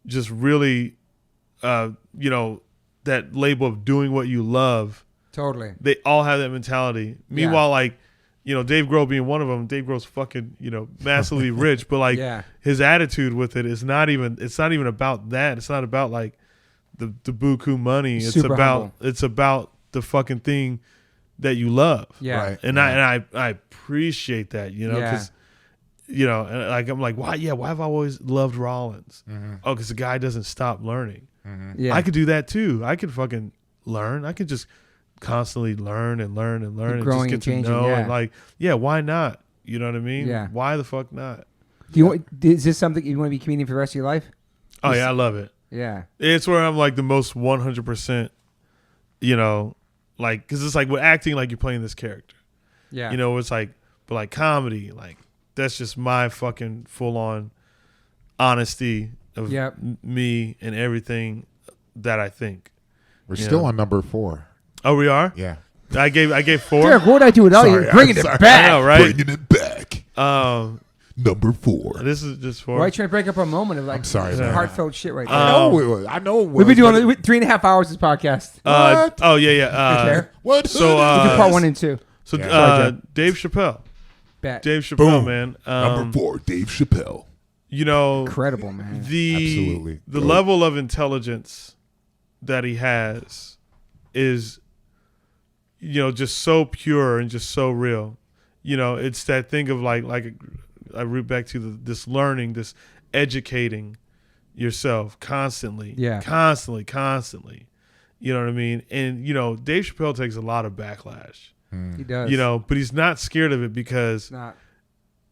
just really, that label of doing what you love. Totally. They all have that mentality. Meanwhile, like, Dave Grohl being one of them. Dave Grohl's fucking, massively rich, but like his attitude with it is not even. It's not even about that. It's not about like the buku money. It's about the fucking thing that you love. Yeah. Right. And I appreciate that. Because and like I'm like, why have I always loved Rollins? Oh, because the guy doesn't stop learning. Yeah. I could do that too. I could fucking learn. I could just constantly learn and learn and learn and just get to know and like, why not? You know what I mean? Yeah. Why the fuck not? Is this something you want to be comedian for the rest of your life? Oh yeah, I love it. Yeah. It's where I'm like the most 100%, like, because it's like with acting, like you're playing this character. Yeah. It's like, but like comedy, like that's just my fucking full on honesty of me and everything that I think. We're still on number 4. Oh, we are? Yeah. I gave 4. Derek, what did I do with all you? Bringing it back. I know, right? Bringing it back. Number 4. This is just 4. Why are you trying to break up our moment of like heartfelt shit right there? I know it was. We've been doing 3.5 hours this podcast. What? Oh, yeah. What? So, we do part 1 and 2. So, Dave Shapel. Dave Shapel, Boom. man. Number 4, Dave Shapel. Incredible, man. Absolutely. The level of intelligence that he has is, just so pure and just so real. It's that thing of like I root back to this learning, this educating yourself constantly. Yeah. Constantly. You know what I mean? And, Dave Chappelle takes a lot of backlash. He does. But he's not scared of it because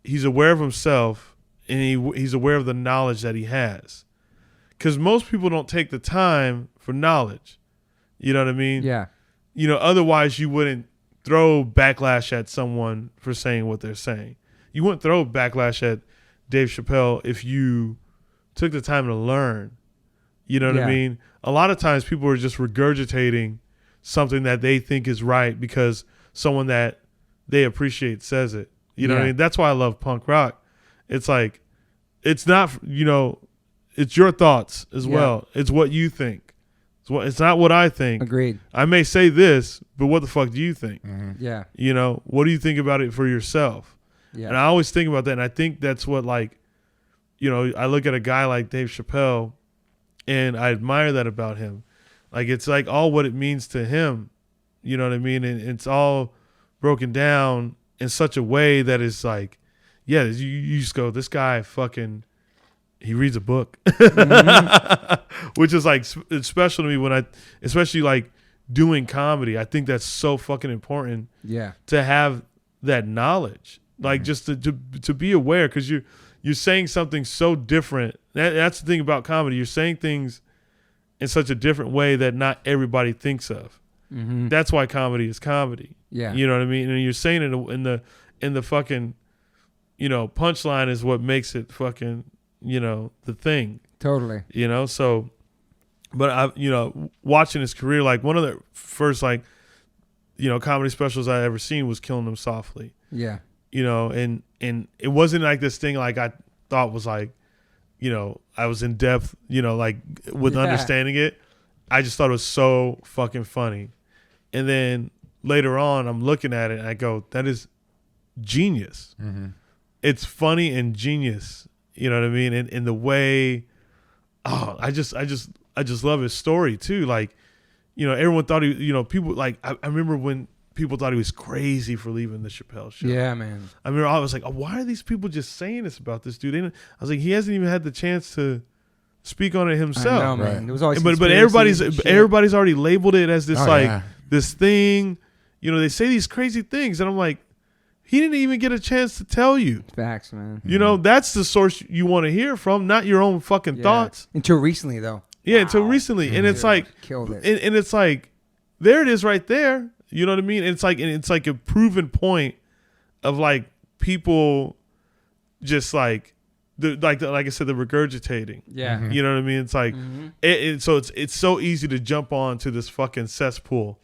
he's aware of himself and he's aware of the knowledge that he has. Because most people don't take the time for knowledge. You know what I mean? Yeah. Otherwise you wouldn't throw backlash at someone for saying what they're saying. You wouldn't throw backlash at Dave Chappelle if you took the time to learn. You know what I mean? A lot of times people are just regurgitating something that they think is right because someone that they appreciate says it. You know what I mean? That's why I love punk rock. It's like, it's not, it's your thoughts as well. It's what you think. It's not what I think. Agreed. I may say this, but what the fuck do you think? Mm-hmm. Yeah. What do you think about it for yourself? Yeah. And I always think about that. And I think that's what, like, I look at a guy like Dave Chappelle and I admire that about him. Like, it's like all what it means to him. You know what I mean? And it's all broken down in such a way that is like, yeah, you just go, this guy fucking, he reads a book. Which is like, it's special to me when especially like doing comedy. I think that's so fucking important. Yeah. To have that knowledge. Like just to be aware, because you're saying something so different. That's the thing about comedy. You're saying things in such a different way that not everybody thinks of. Mm-hmm. That's why comedy is comedy. Yeah. You know what I mean? And you're saying it in the fucking, punchline is what makes it fucking, the thing. Totally. So, but I, watching his career, like one of the first, like, comedy specials I ever seen was Killing Them Softly. Yeah. And it wasn't like this thing like I thought was like, I was in depth, like with understanding it. I just thought it was so fucking funny. And then later on, I'm looking at it and I go, that is genius. Mm-hmm. It's funny and genius. You know what I mean? And in the way, I just love his story too. Like, everyone thought he, people like, I remember when people thought he was crazy for leaving the Chappelle show. Yeah, man. I remember I was like, why are these people just saying this about this dude? I was like, he hasn't even had the chance to speak on it himself. I know, man. Right. It was always but everybody's already labeled it as this this thing. They say these crazy things, and I'm like, he didn't even get a chance to tell you. Facts, man. That's the source you want to hear from, not your own fucking thoughts. Until recently, though. Yeah, until recently, and it's like, killed it. And it's like, there it is, right there. You know what I mean? It's like a proven point of like people just like like I said, the regurgitating. Yeah. Mm-hmm. You know what I mean? It's like so it's so easy to jump on to this fucking cesspool,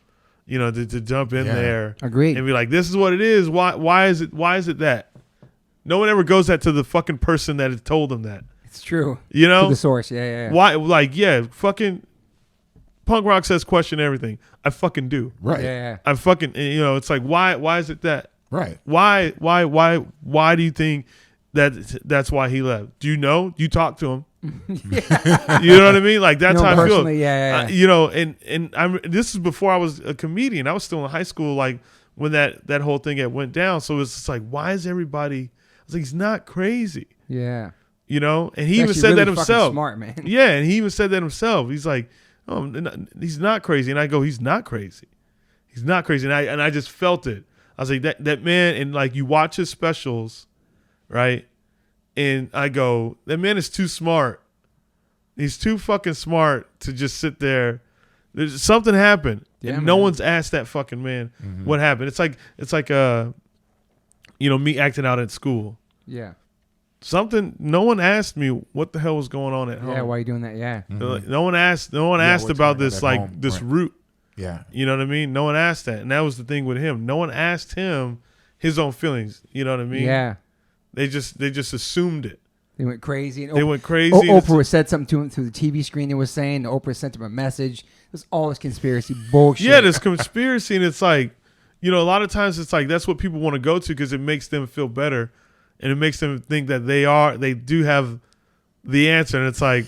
to jump in there. Agreed. And be like, this is what it is. Why is it that? No one ever goes that to the fucking person that had told them that. It's true. To the source. Yeah. Why? Like, fucking punk rock says question everything. I fucking do. Right. Yeah. I fucking, it's like, why is it that? Right. Why do you think that's why he left? Do you know? Do you talk to him? You know what I mean? Like, that's how I feel. Yeah. And this is before I was a comedian. I was still in high school, like, when that whole thing went down. So it's just like, why is everybody, I was like, he's not crazy. Yeah. And he even said that himself. Smart, man. Yeah, and he even said that himself. He's like, oh, he's not crazy. And I go, he's not crazy. He's not crazy. And I just felt it. I was like, that man, and like you watch his specials, right? And I go, that man is too smart. He's too fucking smart to just sit there. There's something happened. Yeah, and no one's asked that fucking man what happened. It's like me acting out at school. Yeah. No one asked me what the hell was going on at home. Yeah, why are you doing that? Yeah. Mm-hmm. No one asked about this, like home, this route. Yeah. You know what I mean? No one asked that. And that was the thing with him. No one asked him his own feelings. You know what I mean? Yeah. They just assumed it. They went crazy. They went crazy. Oprah said something to him through the TV screen. They were saying Oprah sent him a message. It was all this conspiracy bullshit. Yeah, this conspiracy. And it's like, a lot of times it's like that's what people want to go to because it makes them feel better. And it makes them think that they do have the answer. And it's like,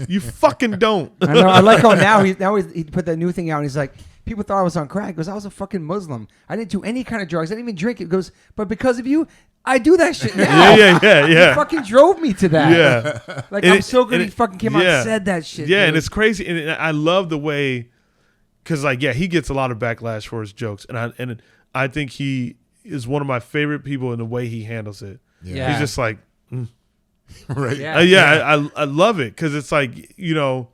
you fucking don't. I know. I like how now he put that new thing out. And he's like, people thought I was on crack. He goes, I was a fucking Muslim. I didn't do any kind of drugs. I didn't even drink it. He goes, but because of you, I do that shit now. Yeah. He fucking drove me to that. Yeah. Like, I'm so good he fucking came out and said that shit. Yeah, dude. And it's crazy. And I love the way, because, like, he gets a lot of backlash for his jokes. And I think he is one of my favorite people in the way he handles it. Yeah. He's just like, right. I love it because it's like, and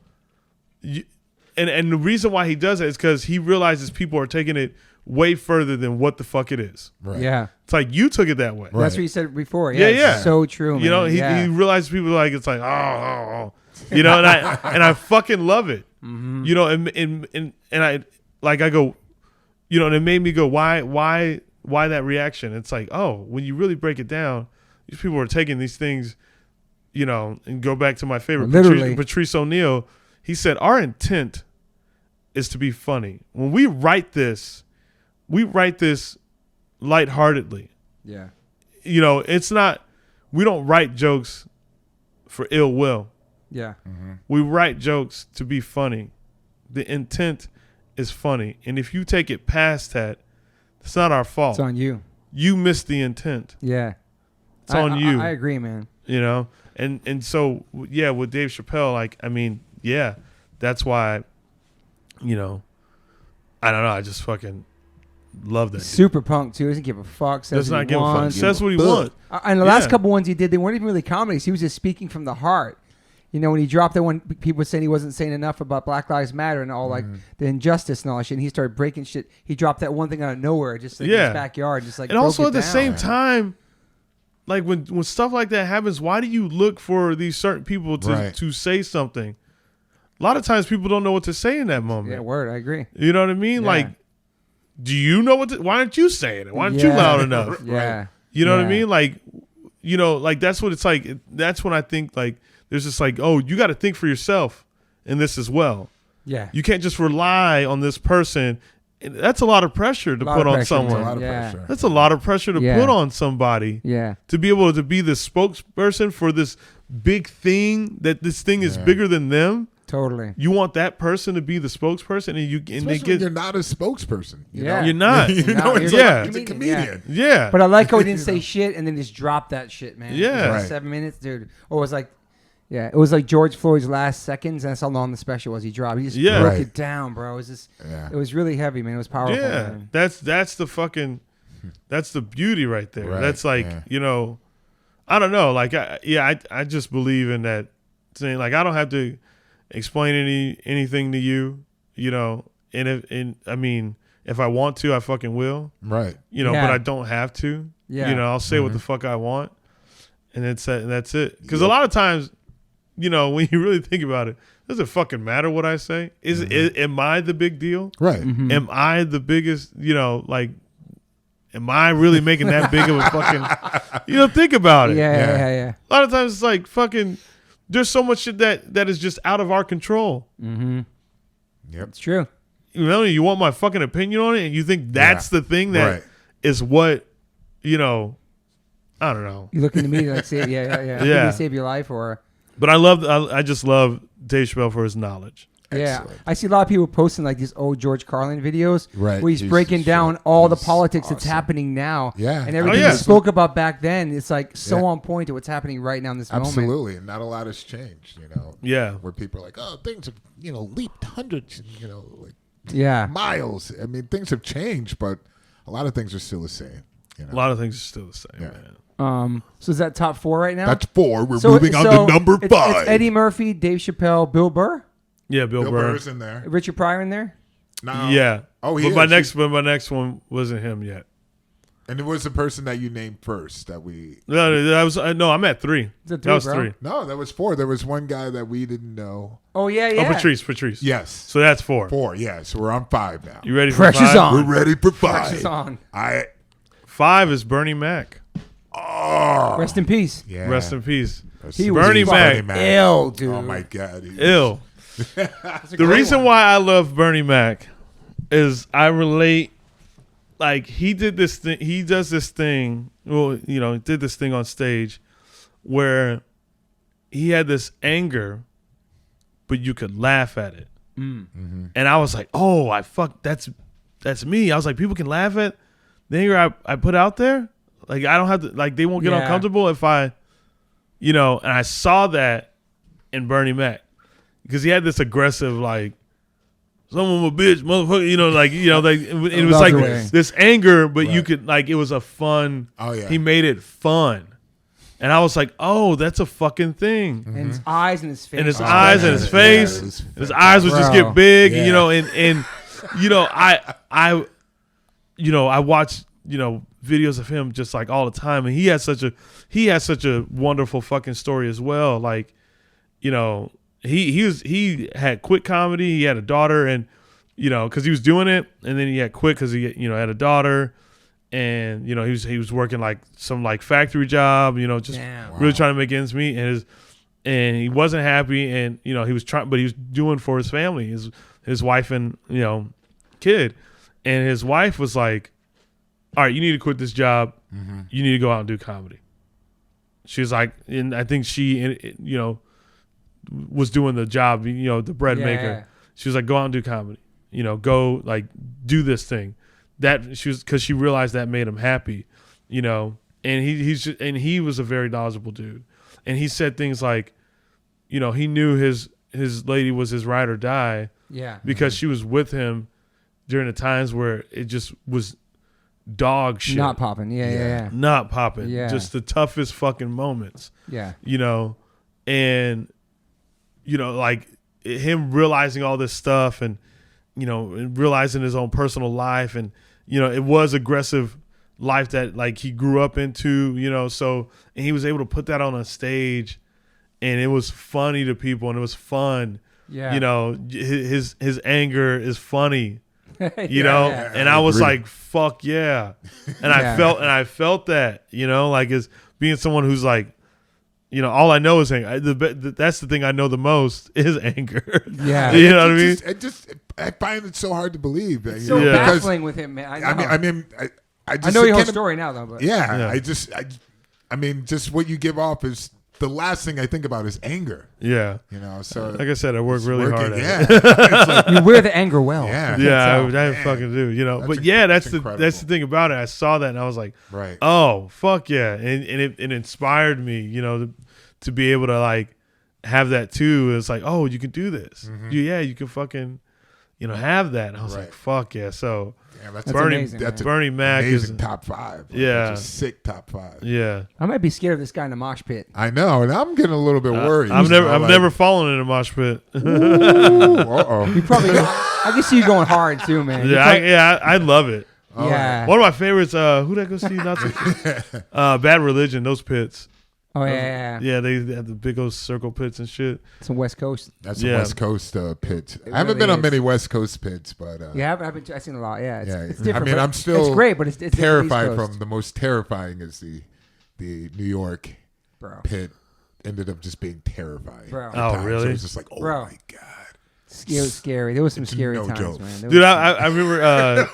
the reason why he does it is because he realizes people are taking it way further than what the fuck it is. Right. Yeah. It's like you took it that way. That's what you said before. Yeah. Yeah. So true, man. You know, he realized people like, it's like, oh. You know, and I fucking love it. Mm-hmm. You know, and I like, I go, you know, and it made me go, why that reaction? It's like, oh, when you really break it down, these people are taking these things, you know, and go back to my favorite, Patrice O'Neill. He said, our intent is to be funny. When we write this lightheartedly. Yeah. You know, it's not, we don't write jokes for ill will. Yeah. Mm-hmm. We write jokes to be funny. The intent is funny. And if you take it past that, it's not our fault. It's on you. You missed the intent. Yeah. It's on you. I agree, man. You know? And so, yeah, with Dave Chappelle, like, I mean, yeah, that's why, you know, I don't know. I just fucking love that. Super punk, too. Doesn't give a fuck. Does not give a fuck. Says what he wants. And the last couple ones he did, they weren't even really comedies. He was just speaking from the heart. You know, when he dropped that one, people were saying he wasn't saying enough about Black Lives Matter and all, like, the injustice and all that shit. And he started breaking shit. He dropped that one thing out of nowhere, just like in his backyard. Just like, and also at the down. same time, like, when stuff like that happens, why do you look for these certain people to say something? A lot of times people don't know what to say in that moment. Yeah, word. I agree. You know what I mean? Yeah. Like, do you know what why aren't you saying it? Why aren't you loud enough? Yeah. You know what I mean? Like, you know, like, that's what it's like. That's when I think, like, there's just like, oh, you got to think for yourself in this as well. Yeah. You can't just rely on this person. And that's a lot of pressure to put on someone. That's a lot of pressure. That's a lot of pressure to put on somebody. Yeah. To be able to be the spokesperson for this big thing, that this thing is bigger than them. Totally. You want that person to be the spokesperson, and they get. You're not a spokesperson. You know? You're not. you know, it's like, it's a comedian. Yeah. But I like how he didn't say shit and then just dropped that shit, man. Yeah. Like 7 minutes, dude. Or it was like, it was like George Floyd's last seconds. And that's how long the special was. He dropped. He just broke it down, bro. It was just, it was really heavy, man. It was powerful. Yeah. Man. That's the fucking, that's the beauty right there. Right. That's like, you know, I don't know. Like, I just believe in that saying, like, I don't have to explain anything to you, you know, and I mean, if I want to, I fucking will. Right. You know, but I don't have to. Yeah. You know, I'll say what the fuck I want. And that's it. Because a lot of times, you know, when you really think about it, does it fucking matter what I say? Am I the big deal? Right. Mm-hmm. Am I the biggest, you know, like, am I really making that big of a fucking, you know, think about it. Yeah. A lot of times it's like fucking, there's so much shit that is just out of our control. Mm-hmm. Yep. It's true. You know, you want my fucking opinion on it, and you think that's the thing that is what, you know, I don't know. You look into me like, say, yeah. Save your life or. But I just love Dave Chappelle for his knowledge. Yeah, I see a lot of people posting like these old George Carlin videos where he's breaking down shit. all the politics that's happening now. Yeah. And everything he spoke about back then, it's like so on point to what's happening right now in this moment. Absolutely. And not a lot has changed, you know. Yeah. Where people are like, oh, things have, you know, leaped hundreds, you know, like miles. I mean, things have changed, but a lot of things are still the same. You know? A lot of things are still the same, man. So is that top 4 right now? That's 4. We're moving on to number 5. It's Eddie Murphy, Dave Chappelle, Bill Burr. Yeah, Bill Burr. Burr's in there. Richard Pryor in there? No. Yeah. Oh, but my next one wasn't him yet. And it was the person that you named first that we. No, I'm at 3. That was 3. No, that was 4. There was one guy that we didn't know. Oh yeah. Oh, Patrice. Yes. So that's 4. 4. Yeah. So we're on 5 now. You ready for Pressure's 5? on. We're ready for 5. Pressure's on. 5 is Bernie Mac. Oh. Rest in peace. Yeah. Rest in peace. He Bernie was Mac. Ill, dude. Oh my God. Ill. The reason why I love Bernie Mac is I relate. Like, he did this thing. He does this thing. Well, you know, he did this thing on stage where he had this anger, but you could laugh at it. Mm-hmm. And I was like, oh, that's me. I was like, people can laugh at the anger I put out there. Like, I don't have to, like, they won't get uncomfortable if I, you know, and I saw that in Bernie Mac. Because he had this aggressive, like, someone a bitch, motherfucker, you know, like, you know, like, it was like this anger, but you could, like, it was a fun. Oh, yeah. He made it fun. And I was like, oh, that's a fucking thing. And his eyes and his face. And his eyes and his face. His eyes would just get big, you know, and you know, I watch, videos of him just like all the time, and he has such a wonderful fucking story as well. Like, he had quit comedy. He had a daughter, and because he was doing it, and then he had quit because he had a daughter, and he was working like some like factory job, just really trying to make ends meet, and he wasn't happy, and he was trying, but he was doing for his family, his wife and kid, and his wife was like, all right, you need to quit this job. Mm-hmm. You need to go out and do comedy. She was like, and I think she, was doing the job, the bread maker. Yeah. She was like, go out and do comedy. Go like do this thing. Because she realized that made him happy, and he was a very knowledgeable dude, and he said things like, he knew his lady was his ride or die, because she was with him during the times where it just was dog shit, not popping, not popping, just the toughest fucking moments, and like him realizing all this stuff and realizing his own personal life, and it was aggressive life that like he grew up into, so, and he was able to put that on a stage, and it was funny to people, and it was fun. His anger is funny. And I was like, fuck yeah. And I felt that, like as being someone who's like, all I know is anger. That's the thing I know the most is anger. Yeah. You know what I mean? I find it so hard to believe. It's so baffling with him, man. I know your whole story now, though. But. I mean, just what you give off is the last thing I think about is anger. Yeah. So like I said, I work really hard at it. Like, you wear the anger well. I fucking do. But that's the thing about it. I saw that and I was like, oh, fuck yeah. And it inspired me, to be able to like have that too. It's like, oh, you can do this. Mm-hmm. You can fucking, have that. And I was like, fuck yeah. So that's amazing. That's Bernie Mac is top 5. That's a sick top 5. Yeah. I might be scared of this guy in the mosh pit. I know, and I'm getting a little bit worried. I've never fallen in a mosh pit. You probably. I can see you going hard too, man. I love it. Yeah. One of my favorites. Who did I go see? Not so, Bad Religion. Those pits. Oh yeah. Yeah, they have the big old circle pits and shit. Some West Coast. That's a West Coast pit. I haven't been on many West Coast pits, but I've seen a lot. Yeah, it's different. I mean, I'm still it's great, but it's terrified from the most terrifying is the New York pit. Ended up just being terrifying. Bro. Oh really? So it was just like, my god. Scary. There was some scary times, joke. man. Dude, I remember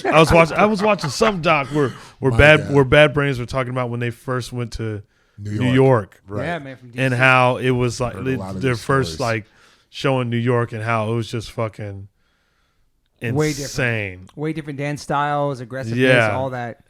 I was watching some doc where Bad Brains were talking about when they first went to New York. Right. Yeah, man, from DC. And how it was like their first like show in New York, and how it was just fucking insane. Way different dance styles, aggressiveness, all that.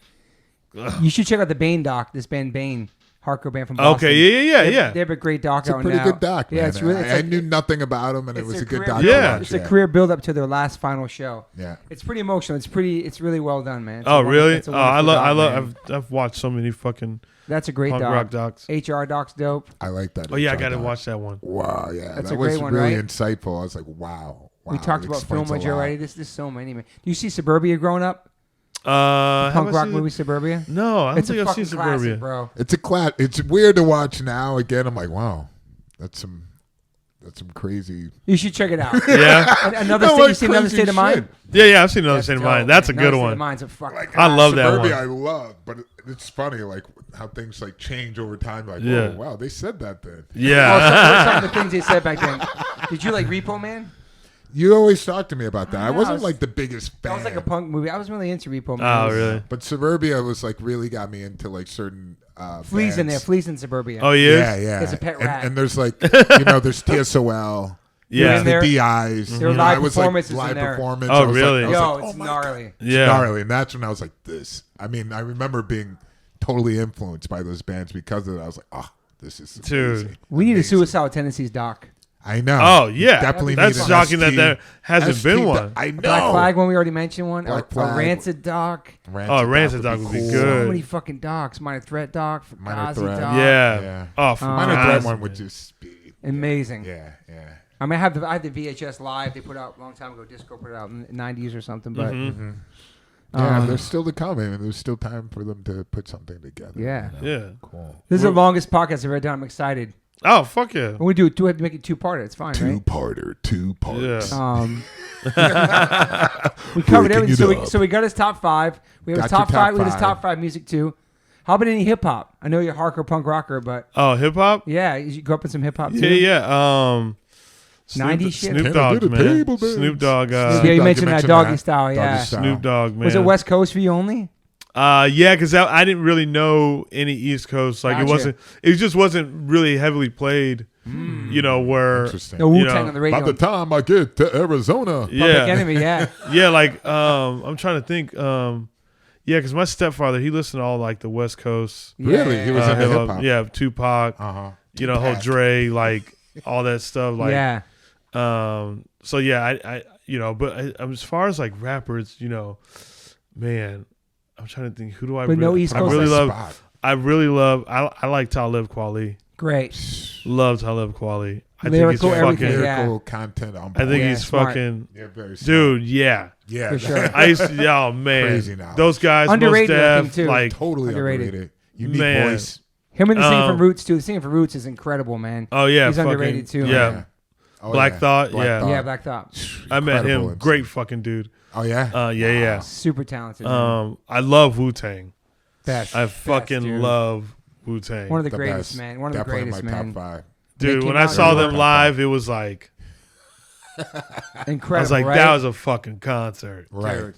You should check out the Bane doc. This band Bane. Hardcore band from Boston. Okay, yeah. They have a great doc out now. It's a pretty good doc, man. Yeah, it's really. I knew nothing about them, and it was a good doc. Yeah, it's a career build up to their last final show. Yeah, it's pretty emotional. It's really well done, man. Really? I've watched so many fucking. That's a great punk rock docs. HR doc's dope. I like that. Oh yeah, I got to watch that one. Wow, yeah, that's that a was great one, really right? insightful. I was like, wow. We talked about filmage already. There's so many, man. Do you see Suburbia growing up? Punk rock movie Suburbia? No, I don't think I've seen Suburbia, bro. It's a class. It's weird to watch now. Again, I'm like, wow, that's some crazy. You should check it out. Yeah, another State of Mind. Yeah, I've seen Another State of Mind. That's a good one. Mine's a fucking. I love that one. Suburbia, I love, but it's funny, like how things like change over time. Like, oh wow, they said that then. Yeah, some of the things they said back then. Did you like Repo Man? You always talk to me about that. I wasn't like the biggest fan. That was like a punk movie. I was really into Repo Man. Oh, really? But Suburbia was like really got me into like certain Flea's bands. in there. Flea's in Suburbia. Oh, yeah? Yeah. It's a pet rat. And there's like, there's TSOL. Yeah. There's the DIs. There were live performances live in there. performance. Oh, really? It's gnarly. Yeah. It's gnarly. And that's when I was like, this. I mean, I remember being totally influenced by those bands because of that. I was like, oh, this is amazing. Dude. We need a Suicidal Tendencies doc. I know. Oh, yeah. Definitely That's shocking that there hasn't been one. I know. Black Flag one, we already mentioned one. Black A Flag. Rancid doc. Rancid doc would be cool. good. So many fucking docs. Minor Threat doc. Minor Fugazi Threat. doc. Yeah. Oh, Minor Threat one would just be amazing. Yeah. I mean, I have the VHS live they put out a long time ago. Disco put it out in the 90s or something. But Yeah, there's still to come. I mean, there's still time for them to put something together. Yeah. Yeah. Cool. This is the longest podcast I've ever done. I'm excited. Oh, fuck yeah. When we do have to make it 2-parter. It's fine, right? Two parts. Yeah. We covered everything. So we got his top 5. We have his top 5. We have his top 5 music too. How about any hip hop? I know you're a hardcore punk rocker, but hip hop? Yeah, you grew up in some hip hop too. Yeah. 90s shit. Snoop Dogg, man. Snoop Dogg. Yeah, you mentioned that Doggy Style. Yeah. Snoop Dogg, man. Was it West Coast for you only? Yeah, because I didn't really know any East Coast. Like it just wasn't really heavily played. You know, where the Wu-Tang on the radio. By the time I get to Arizona, yeah. Public Enemy, yeah. Yeah, like I'm trying to think. Yeah, because my stepfather, he listened to all like the West Coast. Really, he was into hip hop. Yeah, Tupac. You know, whole Dre, like all that stuff. Like yeah. So yeah, I you know, but as far as like rappers, you know, man, I'm trying to think. Who do I? But no East Coast. I really love. I like Talib Kweli. Great. Love Talib Kweli. I lyrical, think he's fucking lyrical content on I think he's smart. fucking very smart. Dude. Yeah, yeah, for sure. I used to, oh man, crazy now. Those guys, underrated, Most I think, Def, too. like totally underrated. Unique man. voice. Him and the singing from Roots too. The singing from Roots is incredible, man. Oh yeah, he's fucking, underrated too. Yeah, man. Oh, Black Thought. Yeah, yeah, Black Thought. I met him. MC. Great fucking dude. Oh yeah. Yeah. Super talented. Man. I love Wu-Tang. Best. I fucking love Wu-Tang. One of the greatest, man. One of the greatest, my man. Top 5. Dude, when I saw them live, it was like incredible. I was like, right? that was a fucking concert. Right. Dude.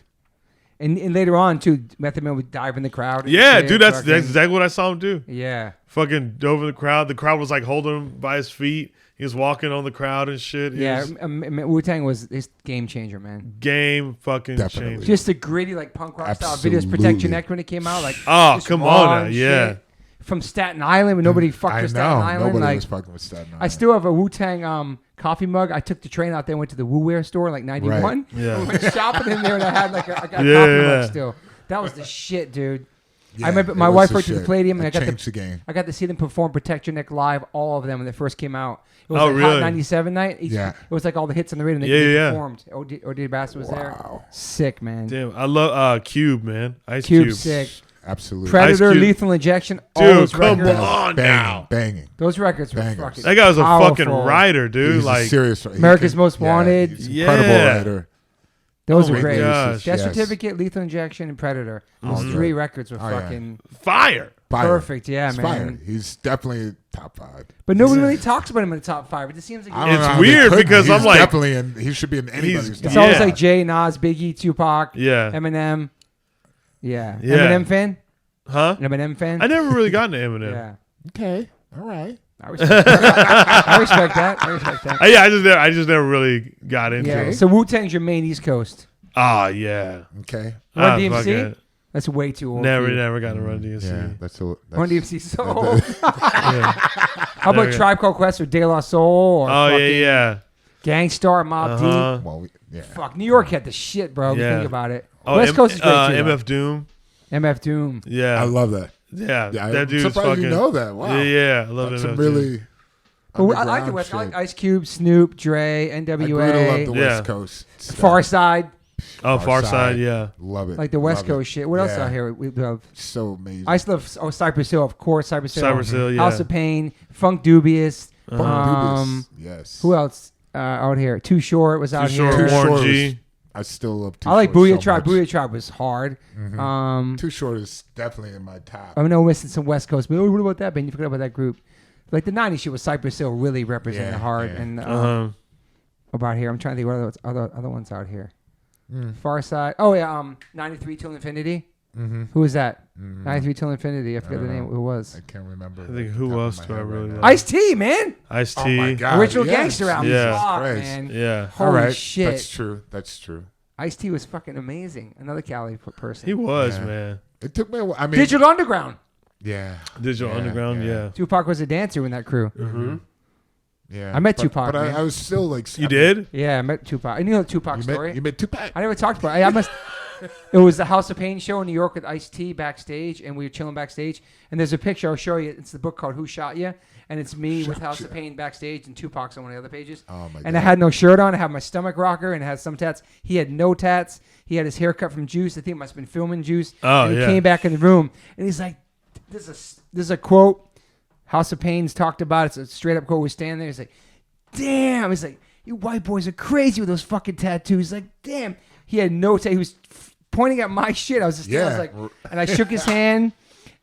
And later on too, Method Man would dive in the crowd. Yeah, dude, that's exactly what I saw him do. Yeah. Fucking dove in the crowd. The crowd was like holding him by his feet. He was walking on the crowd and shit. Wu-Tang was his game changer, man. Game fucking changer. Just a gritty like punk rock style videos. Protect Your Neck when it came out. Like, oh, come on now. Yeah. From Staten Island when nobody fucked with Staten Island. Nobody like, was fucking with Staten Island. I still have a Wu-Tang coffee mug. I took the train out there and went to the Wu-Wear store in like 91. Right. Yeah. We went shopping in there and I had like a coffee mug still. That was the shit, dude. Yeah, I remember my wife worked at the Palladium and I got to see them perform Protect Your Neck live, all of them when they first came out. It was really? Hot 97 night. It was like all the hits on the radio and they performed. O.D. Bass was there. Sick, man. Damn, I love Cube, man. Ice Cube. Sick. Absolutely. Predator, Lethal Injection. Dude, come on now. Banging. Those records were fucking That guy was a powerful. fucking writer, dude. He's like serious. America's Most Wanted. He's incredible writer. Those were great. Gosh. Death Certificate, Lethal Injection, and Predator. Those 3 records were fucking fire. Perfect. Yeah, man. Fire. He's definitely top 5. But nobody really talks about him in the top 5. It just seems like it's weird because I'm like definitely he should be in anybody's top. It's always like Jay, Nas, Biggie, Tupac, Eminem. Yeah. Eminem fan? Huh? Eminem fan? I never really got into Eminem. Yeah. Okay. All right. I respect that. I respect that. Yeah, I just never really got into it. So Wu-Tang's your main East Coast. Ah, yeah. Okay. Run DMC? That's way too old. Never got to Run DMC. Yeah, that's Run DMC so old. How about Tribe Called Quest or De La Soul? Or Gangstar, Mobb Deep? Well, Fuck, New York had the shit, bro. Think about it. Oh, West Coast is great too. MF Doom. MF Doom. Yeah. I love that. Yeah, that I'm dude's surprised fucking. You know that. Wow. Yeah, I love MF Doom. But I like the West. I like Ice Cube, Snoop, Dre, NWA. I love the West Coast. Far Side. Oh, Far Side, yeah. Love it. Like the West Coast shit. What else out here? We love so amazing. I still love Cypress Hill, of course. Cypress Hill, yeah. House of Pain, Funk Dubious. Yes. Who else out here? Too Short was out here. Too Short, Warren G. I still love Too Short. I like Short Booyah so Tribe. much. Booyah Tribe was hard. Too Short is definitely in my top. I know we're missing some West Coast, but what about that band? You forgot about that group. Like the 90s shit with Cypress Hill really represented hard. And about here, I'm trying to think what other ones out here. Far Side. Oh yeah, 93 Till Infinity. Who was that? 93 Till Infinity. I forget the name. Who it was? I can't remember. I think who else do I really like? Ice-T, man. Ice-T. Oh my God. Original Gangster album. Yeah. Fuck, man. Yeah. Holy shit. That's true. Ice-T was fucking amazing. Another Cali person. He was, man. It took me a while. I mean, Digital Underground. Yeah. Digital Underground, yeah. Tupac was a dancer in that crew. Yeah. I met Tupac. But I was still like. You did? Yeah, I met Tupac. I knew the Tupac story. You met Tupac? I never talked about it. I must. It was the House of Pain show in New York with Ice-T backstage, and we were chilling backstage. And there's a picture I'll show you. It's the book called Who Shot Ya? And it's me with House of Pain backstage, and Tupac's on one of the other pages. Oh my God. And I had no shirt on. I had my stomach rocker, and it has some tats. He had no tats. He had his haircut from Juice. I think it must have been filming Juice. Oh, and he came back in the room, and he's like, "This is a quote. House of Pain's talked about. It's a straight up quote. We're standing there. He's like, damn. He's like, you white boys are crazy with those fucking tattoos. He's like, damn. He had no tattoo. He was pointing at my shit. I was just I was like, and I shook his hand,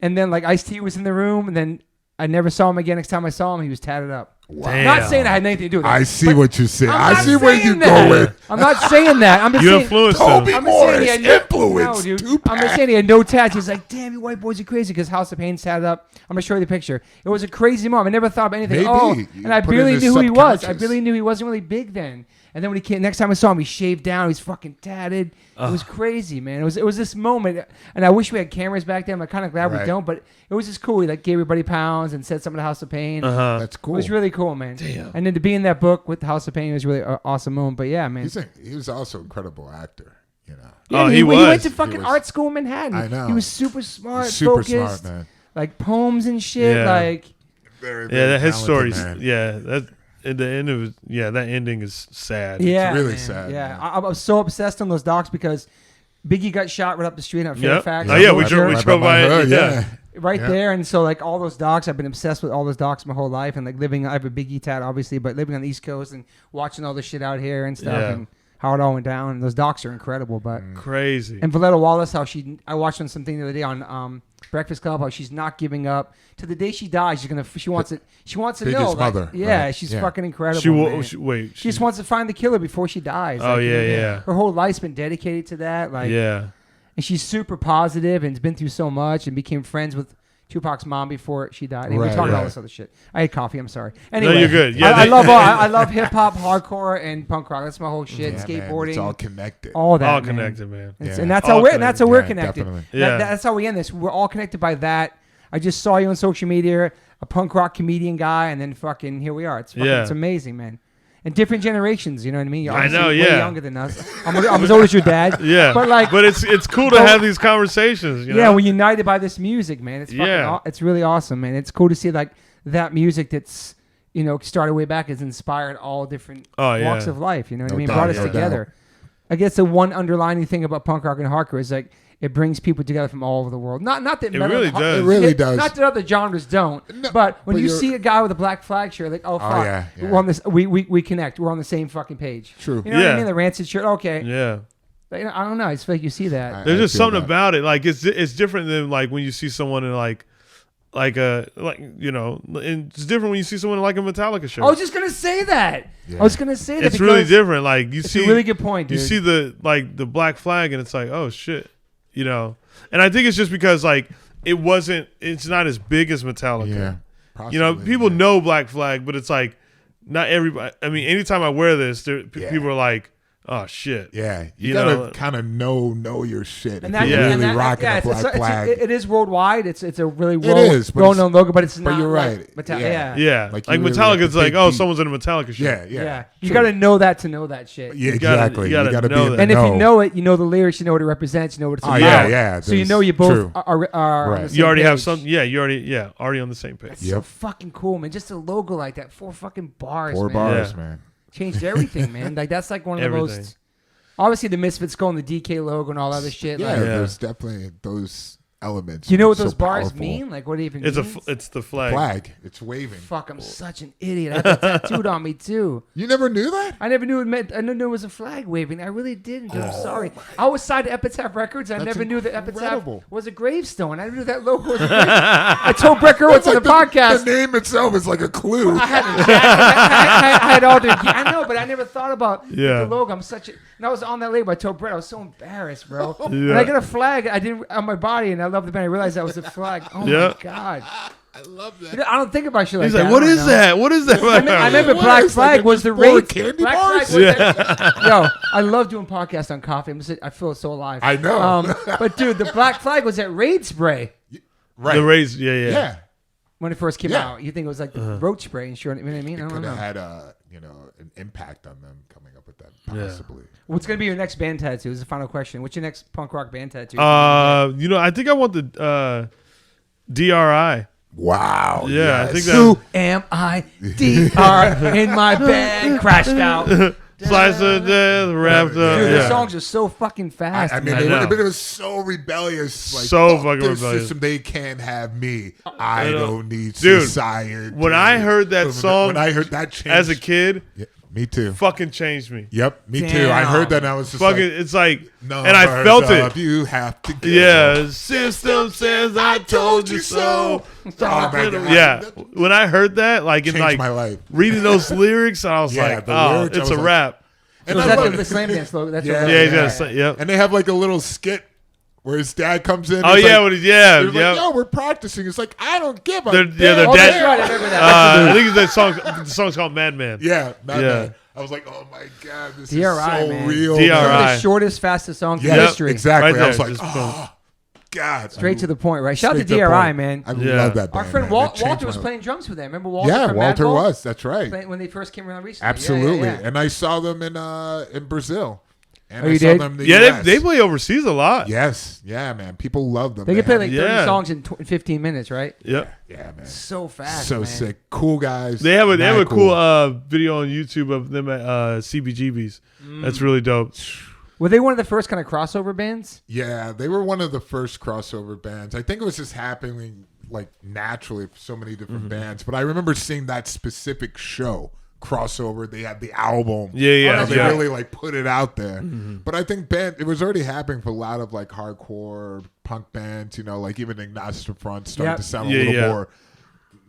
and then like Ice-T was in the room, and then I never saw him again. Next time I saw him, he was tatted up. Wow. I'm not saying I had anything to do with it. I see what you said. I see saying where you that. go with. I'm not saying that. I'm just You saying influenced Toby him. Morse influenced no, dude. Tupac. I'm just saying he had no tats. He's like, damn, you white boys are crazy because House of Pain's tatted up. I'm going to show you the picture. It was a crazy moment. I never thought of anything. Maybe. And I Put it barely in knew who he was. I subconscious. barely knew he wasn't really big then. And then when he came, next time I saw him, he shaved down. He was fucking tatted. It was crazy, man. It was this moment, and I wish we had cameras back then. I'm kind of glad we don't, but it was just cool. He like gave everybody pounds and said something to House of Pain. That's cool. It was really cool, man. Damn. And then to be in that book with the House of Pain was really an awesome moment. But yeah, man. He was also an incredible actor, you know. Yeah, he was. He went to fucking art school in Manhattan. I know. He was super smart, Super focused, smart, man. like poems and shit. Yeah. Like, Very, Yeah, very that his talented, story. man. Yeah, that at the end of it. Yeah, that ending is sad. yeah, really man. sad, Yeah, man. I was so obsessed on those docs because Biggie got shot right up the street on Yep. Fairfax. Oh yeah, we Right drove by by my it. hood, Yeah. right Yeah. there. And so like all those docs, I've been obsessed with all those docs my whole life, and like living. I have a Biggie tat, obviously, but living on the East Coast and watching all this shit out here and stuff, Yeah. and how it all went down. And those docs are incredible, but. Crazy. And Valletta Wallace, how I watched on something the other day on Breakfast Club, how she's not giving up to the day she dies. She wants to Biggie's know. Like, mother, yeah, right. she's Yeah. fucking incredible. She man. wait. She just wants to find the killer before she dies. Oh, Like, yeah, yeah. Her whole life's been dedicated to that. Like, Yeah. and she's super positive and has been through so much and became friends with Tupac's mom before she died. And we Right, talked about all right. this other shit. I had coffee. I'm sorry. Anyway, you're good. Yeah, I love hip hop, hardcore, and punk rock. That's my whole shit. Yeah, man, Skateboarding, it's all connected. all that. All man. connected, man. It's- Yeah. And that's All how we're Yeah, connected. definitely. Yeah. That's how we end this. We're all connected by that. I just saw you on social media, a punk rock comedian guy, and then fucking here we are. It's amazing, man. And different generations, you know what I mean? You're I know, obviously way yeah. younger than us. I'm as old as your dad. Yeah. But it's cool to have these conversations. You know? yeah, we're united by this music, man. It's fucking Yeah. it's really awesome, man. It's cool to see like that music that's started way back has inspired all different walks of life. You know what I mean? doubt, Brought us no together. I guess the one underlining thing about punk rock and hardcore is like it brings people together from all over the world. Not that It metal- really does. It really does. Not that other genres don't, No, but when but you you're- see a guy with a black flag shirt, like, oh fuck, yeah. we're on this. We connect. We're on the same fucking page. True. You know what I Yeah. mean? The Rancid shirt. Okay. Yeah. But, I don't know. I just feel like you see that. There's I just feel something that. about it. Like it's different than like when you see someone in and it's different when you see someone in like a Metallica shirt. I was just gonna say that. Yeah. I was gonna say that. It's really because different. Like you It's see a really good point, dude. You see the black flag and it's like, oh shit. And I think it's just because like it's not as big as Metallica. Yeah. People know Black Flag, but it's like not everybody. I mean, anytime I wear this, people are like, "Oh shit!" Yeah, You gotta know? kind of know your shit. And If that, you're Yeah. really and that, rocking yeah, a black flag. it is worldwide. It's a really is, but well-known logo, but it's but not you're like right. Metallica. Yeah. Yeah. Like you really Metallica's like like, the oh, big someone's in a Metallica shirt. yeah. You got to know that to know that shit. Yeah, You gotta- exactly. you gotta gotta know be in that. the And if know. you know it, you know the lyrics, you know what it represents, you know what it's Oh, about. yeah, yeah, So you there's- know you both true. are on Right. the same You already have page. some. Yeah, you already on the same page. That's so fucking cool, man. Just a logo like that, 4 fucking bars, 4 man. bars, Yeah. man. Changed everything, man. Like that's like one of the Everything. most. Obviously, the Misfits go on the DK logo and all other shit. Yeah, Like, there's definitely those elements. do you know what so those bars powerful. mean? Like, what do you even It's mean? it's the flag. Flag. It's waving. Fuck, I'm such an idiot. I had that tattooed on me too. You never knew that? I never knew it meant. I didn't know it was a flag waving. I really didn't. Dude. I'm sorry. I was signed to Epitaph Records. I That's never knew that Epitaph incredible. was a gravestone. I never knew that logo was a gravestone. I told Brett Gurwitz on the podcast. The name itself is like a clue. I had all the. I know, but I never thought about Yeah. the logo. I'm such a. And I was on that label. I told Brett I was so embarrassed, bro. Yeah. And I got a flag. I didn't on my body, and I love the band. I realized that was a flag. Oh Yeah. my god. I love that. You know, I don't think about shit like He's that. like, what I don't is know. that? What is that? I remember What Black is like Flag a was the bowl of rate. candy Black bars? Flag was Yo, I love doing podcasts on coffee. I feel so alive. I know. But dude, the Black Flag was at Raid Spray Right. The raise. Yeah. Yeah. when it first came Yeah. out. You think it was like the roach spray and sure, you know what I mean? I don't Could know. have had an impact on them coming up with that possibly. What's going to be your next band tattoo? This is the final question. What's your next punk rock band tattoo? I think I want the DRI. Wow. Yeah, yes. I think that. Who am I? DR in my bed, crashed out. Slice of death, wrapped up. Dude, the songs are so fucking fast. I mean, it was so rebellious. Like, so fucking rebellious. System, they can't have me. I don't need society. When I heard that song, when I heard that change, as a kid, me too. Fucking changed me. Yep, me too. I heard that and I was just fucking. Like, it's like, and I felt it. You have to. Yeah, system says I told you so. Yeah, when I heard that, like in like my life. Reading those lyrics, I was like, oh, it's a rap. And so that's the Slam Dance logo. That's yeah. And they have like a little skit where his dad comes in. Oh yeah, like, like, yo, we're practicing. It's like I don't give a damn. Their dad. That's right. I remember that. I think that song. The song's called Madman. Yeah, Madman. I was like, oh my god, this DRI, is so man. real. DRI. Some of the shortest, fastest songs in history. Exactly. Right I was like, God. Straight to the point, right? Shout out to DRI, man. I love that band. Our friend man. Walter was playing drums with them. Remember Walter? Yeah, from Walter Madball? was. That's right. When they first came around recently. Absolutely. Yeah. And I saw them in Brazil. And you I saw did? them in the Yeah, US. they play overseas a lot. Yes. Yeah, man. People love them. They can play like 30 songs in 15 minutes, right? Yep. Yeah, man. So fast, so man. sick. Cool guys. They have a cool video on YouTube of them at CBGB's. That's really dope. Were they one of the first kind of crossover bands? Yeah, they were one of the first crossover bands. I think it was just happening like naturally for so many different bands. But I remember seeing that specific show, crossover. They had the album. Yeah. They really like put it out there. But I think it was already happening for a lot of like hardcore punk bands. Like even Ignace the Front started to sound a little more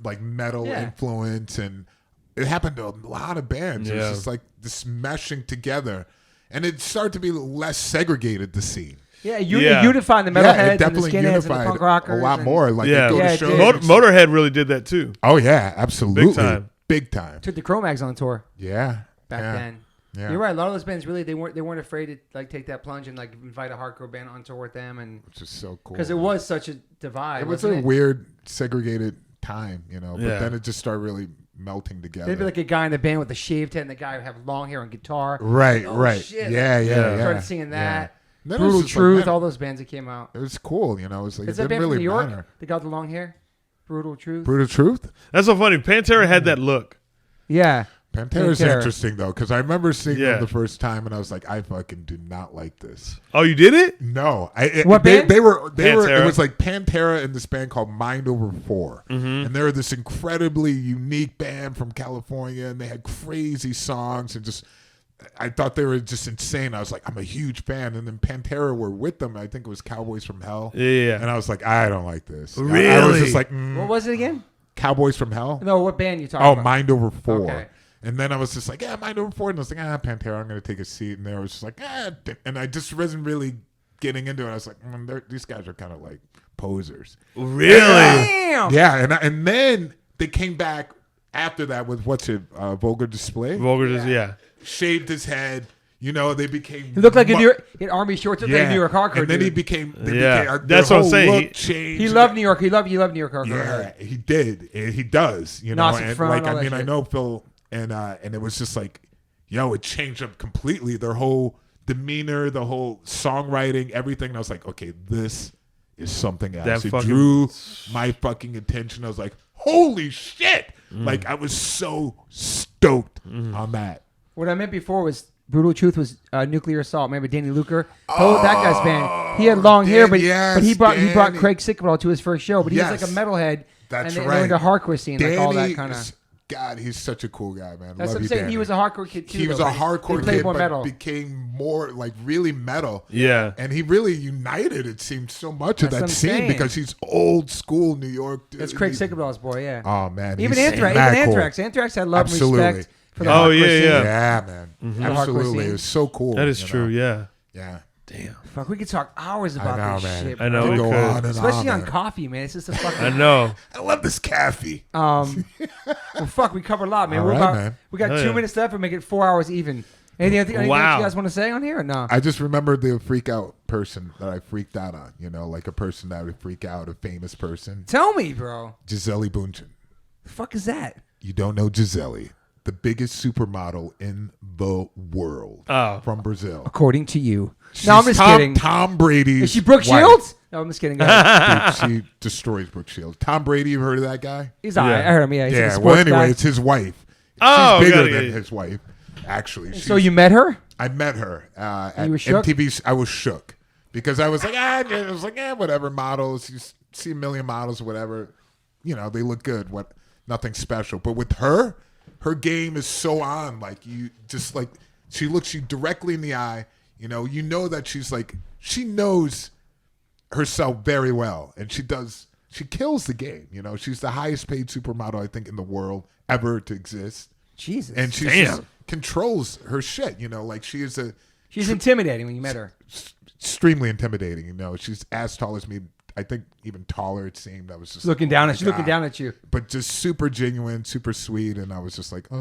like metal influence, and it happened to a lot of bands. It was just like this meshing together. And it started to be less segregated, the scene. Yeah, unifying the metalheads and the skinheads and the punk rockers. A lot more. Like Motorhead really did that too. Oh, yeah, absolutely. Big time. Took the Cro-Mags on tour. Yeah. Back then. Yeah. You're right. A lot of those bands really they weren't afraid to like take that plunge and like invite a hardcore band on tour with them, and which is so cool. Because it was such a divide. It was a weird segregated time, but then it just started really melting together. There'd be like a guy in the band with a shaved head and the guy would have long hair and guitar. Right. Shit. Yeah. Started singing that. Yeah. Brutal Truth, all those bands that came out. It was cool, It was like, is that band from New York? They got the long hair? Brutal Truth? Brutal Truth? That's so funny. Pantera had that look. Yeah. Pantera's interesting though, because I remember seeing them the first time, and I was like, I fucking do not like this. Oh, you did it? No, what band? They were. It was like Pantera and this band called Mind Over 4, and they were this incredibly unique band from California, and they had crazy songs, and just I thought they were just insane. I was like, I'm a huge fan, and then Pantera were with them. I think it was Cowboys from Hell. Yeah, and I was like, I don't like this. Really? I was just like, what was it again? Cowboys from Hell. No, what band you talking about? Oh, Mind Over 4. Okay. And then I was just like, Mind Over 4. And I was like, Pantera, I'm going to take a seat. And they was just like, And I just wasn't really getting into it. I was like, these guys are kind of like posers. Really? Damn! Yeah. And then they came back after that with, Vulgar Display? Yeah. Shaved his head. They became... He looked like he had army shorts like a New York hardcore. And then he became... That's what I'm saying. He loved New York. He loved New York hardcore. Yeah, he did. He does. Nazi front, I know Phil... And it was just like, it changed up completely. Their whole demeanor, the whole songwriting, everything. And I was like, okay, this is something else. It drew my fucking attention. I was like, holy shit. Like, I was so stoked on that. What I meant before was Brutal Truth was Nuclear Assault. Remember Danny Luker? That guy's band. He had long hair, but he brought Craig Sickball to his first show. But he was like a metalhead. That's and right. They were into hardcore scene, Danny, like all that kind of... God, he's such a cool guy, man. That's what I'm saying. Danny. He was a hardcore kid too. He was a hardcore kid, but metal. became more like really metal. Yeah, and he really united. It seemed so much of that scene because he's old school New York. That's Craig Sickball's boy. Yeah. Oh man, even Anthrax. Anthrax had love and respect for the hardcore scene. Yeah, man. Absolutely, it was so cool. That is true. Yeah. Damn. Fuck, we could talk hours about this shit. I know we go on and especially on, on coffee, man. It's just a fucking. I know. I love this coffee. Well, fuck, we covered a lot, man. Man. We got 2 minutes left. We make it 4 hours even. Anything else you guys want to say on here or no? I just remembered the freak out person that I freaked out on. Like a person that would freak out, a famous person. Tell me, bro. Gisele Bündchen. The fuck is that? You don't know Gisele. the biggest supermodel in the world from Brazil. According to you. No, I'm just kidding. Tom Brady. Is she Brooke Shields? No, I'm just kidding. Dude, she destroys Brooke Shields. Tom Brady, you heard of that guy? He's all right. I heard him. Yeah. Yeah. Well, anyway, it's his wife. She's bigger than his wife, actually. So you met her? I met her at you were shook? MTV. I was shook because I was like, whatever models. You see a million models, whatever. You know, they look good. Nothing special. But with her game is so on. Like you just like she looks you directly in the eye. You know that she knows herself very well, and she kills the game. You know, she's the highest paid supermodel I think in the world ever to exist. Jesus, and she just controls her shit. You know, like she's intimidating when you met her. Extremely intimidating. You know, she's as tall as me. I think even taller. It seemed. I was just looking down at you, but just super genuine, super sweet, and I was just like, I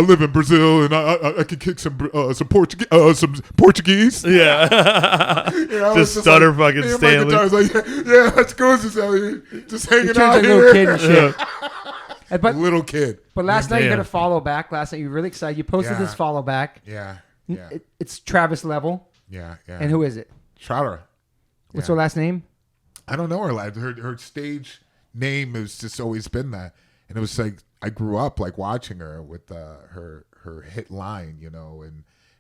live in Brazil, and I can kick some Portuguese. Yeah, just stutter like, fucking Stanley. I was like, let's go, Giselle. Just hanging out here. Little kid and shit. But little kid. But last night you got a follow back. Last night you were really excited. You posted this follow back. Yeah. It's Travis Level. Yeah. And who is it? Chowder. What's her last name? I don't know her stage name has just always been that, and it was like I grew up like watching her with her hit line, you know,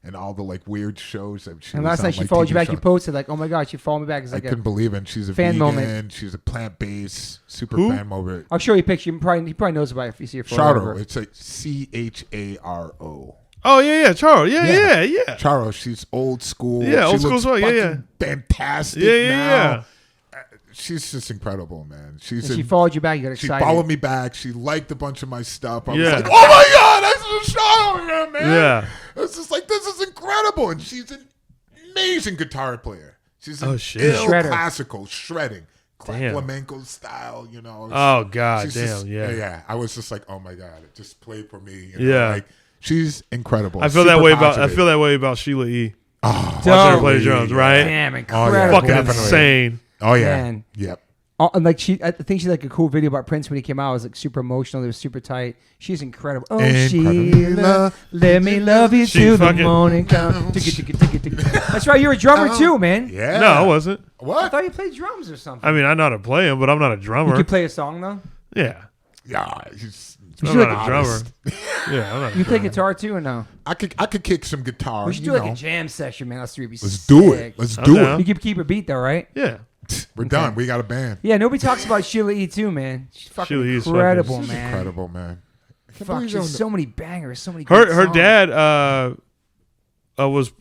and all the like weird shows that she. And last night she followed you back. You posted like, "Oh my God, she followed me back." It's like I couldn't believe it. She's a fan vegan. Moment. She's a plant-based super fan moment. I'll show you a picture. He probably knows about it if you see her photo. Charo. It's like Charo. Oh yeah, Charo. Yeah. Charo. She's old school. Yeah, old school as well. Yeah. Fantastic. Yeah. She's just incredible, man. She followed you back. You got excited. She followed me back. She liked a bunch of my stuff. I was like, oh my God, that's a Charo, man. Yeah. It's just like, this is incredible. And she's an amazing guitar player. She's classical shredding. Flamenco style, you know. Oh God, Yeah. I was just like, oh my God, it just played for me. You know? Like, she's incredible. I feel that way about Sheila E. Oh, watching her play drums, right? Damn, incredible. Fucking insane. Oh yeah. Man. Yep. Like I think she like a cool video about Prince when he came out. It was like super emotional. It was super tight. She's incredible. Oh, Sheila, let me love you till the morning come. That's right. You're a drummer too, man. Yeah. No, I wasn't. What? I thought you played drums or something. I mean, I know how to play them, but I'm not a drummer. You could play a song though. Yeah. Yeah. I'm not a drummer. Yeah, I'm not. You play guitar too or no? I could kick some guitar. We should do like a jam session, man. Us three would be Let's do it. You can keep a beat though, right? Yeah. We're done. We got a band. Yeah, nobody talks about Sheila E. too, man. She's fucking incredible, man. She's incredible, man. Fuck, she has so many bangers, so many. Her dad was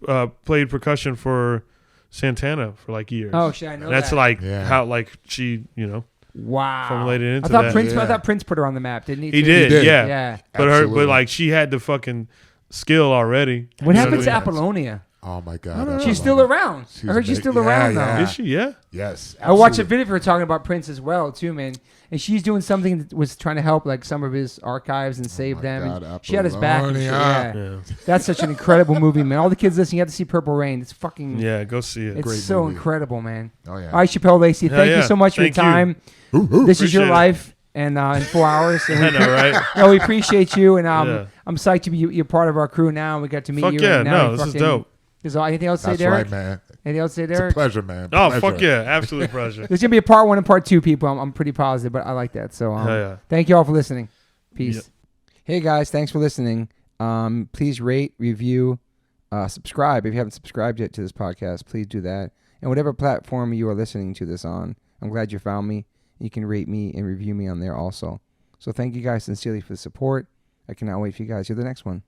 played percussion for Santana for like years. Oh shit, I know. That's like how like she formulated into that. I thought Prince put her on the map, didn't he? He did. Yeah. But like she had the fucking skill already. What happened to Apollonia? Oh my God. She's still around. I heard she's still around though. Is she? Yeah. Yes. I watched a video of her talking about Prince as well too, man. And she's doing something that was trying to help like some of his archives and save them. And she had his back. And shit. Yeah. That's such an incredible movie, man. All the kids listening, you have to see Purple Rain. It's fucking go see it. It's great so movie. Incredible, man. Oh yeah. All right, Shapel, Lacey, thank you so much for your time. This is your life. And in 4 hours. And I know, right? No, we appreciate you, and I'm psyched to be you're part of our crew now. And we got to meet you. Yeah, no, this is dope. Is there anything else to say, Derek? That's right, man. Anything else to say, Derek? It's a pleasure, man. Oh, fuck yeah. Absolute pleasure. There's going to be a part 1 and part 2, people. I'm pretty positive, but I like that. So thank you all for listening. Peace. Yep. Hey, guys. Thanks for listening. Please rate, review, subscribe. If you haven't subscribed yet to this podcast, please do that. And whatever platform you are listening to this on, I'm glad you found me. You can rate me and review me on there also. So thank you guys sincerely for the support. I cannot wait for you guys to hear the next one.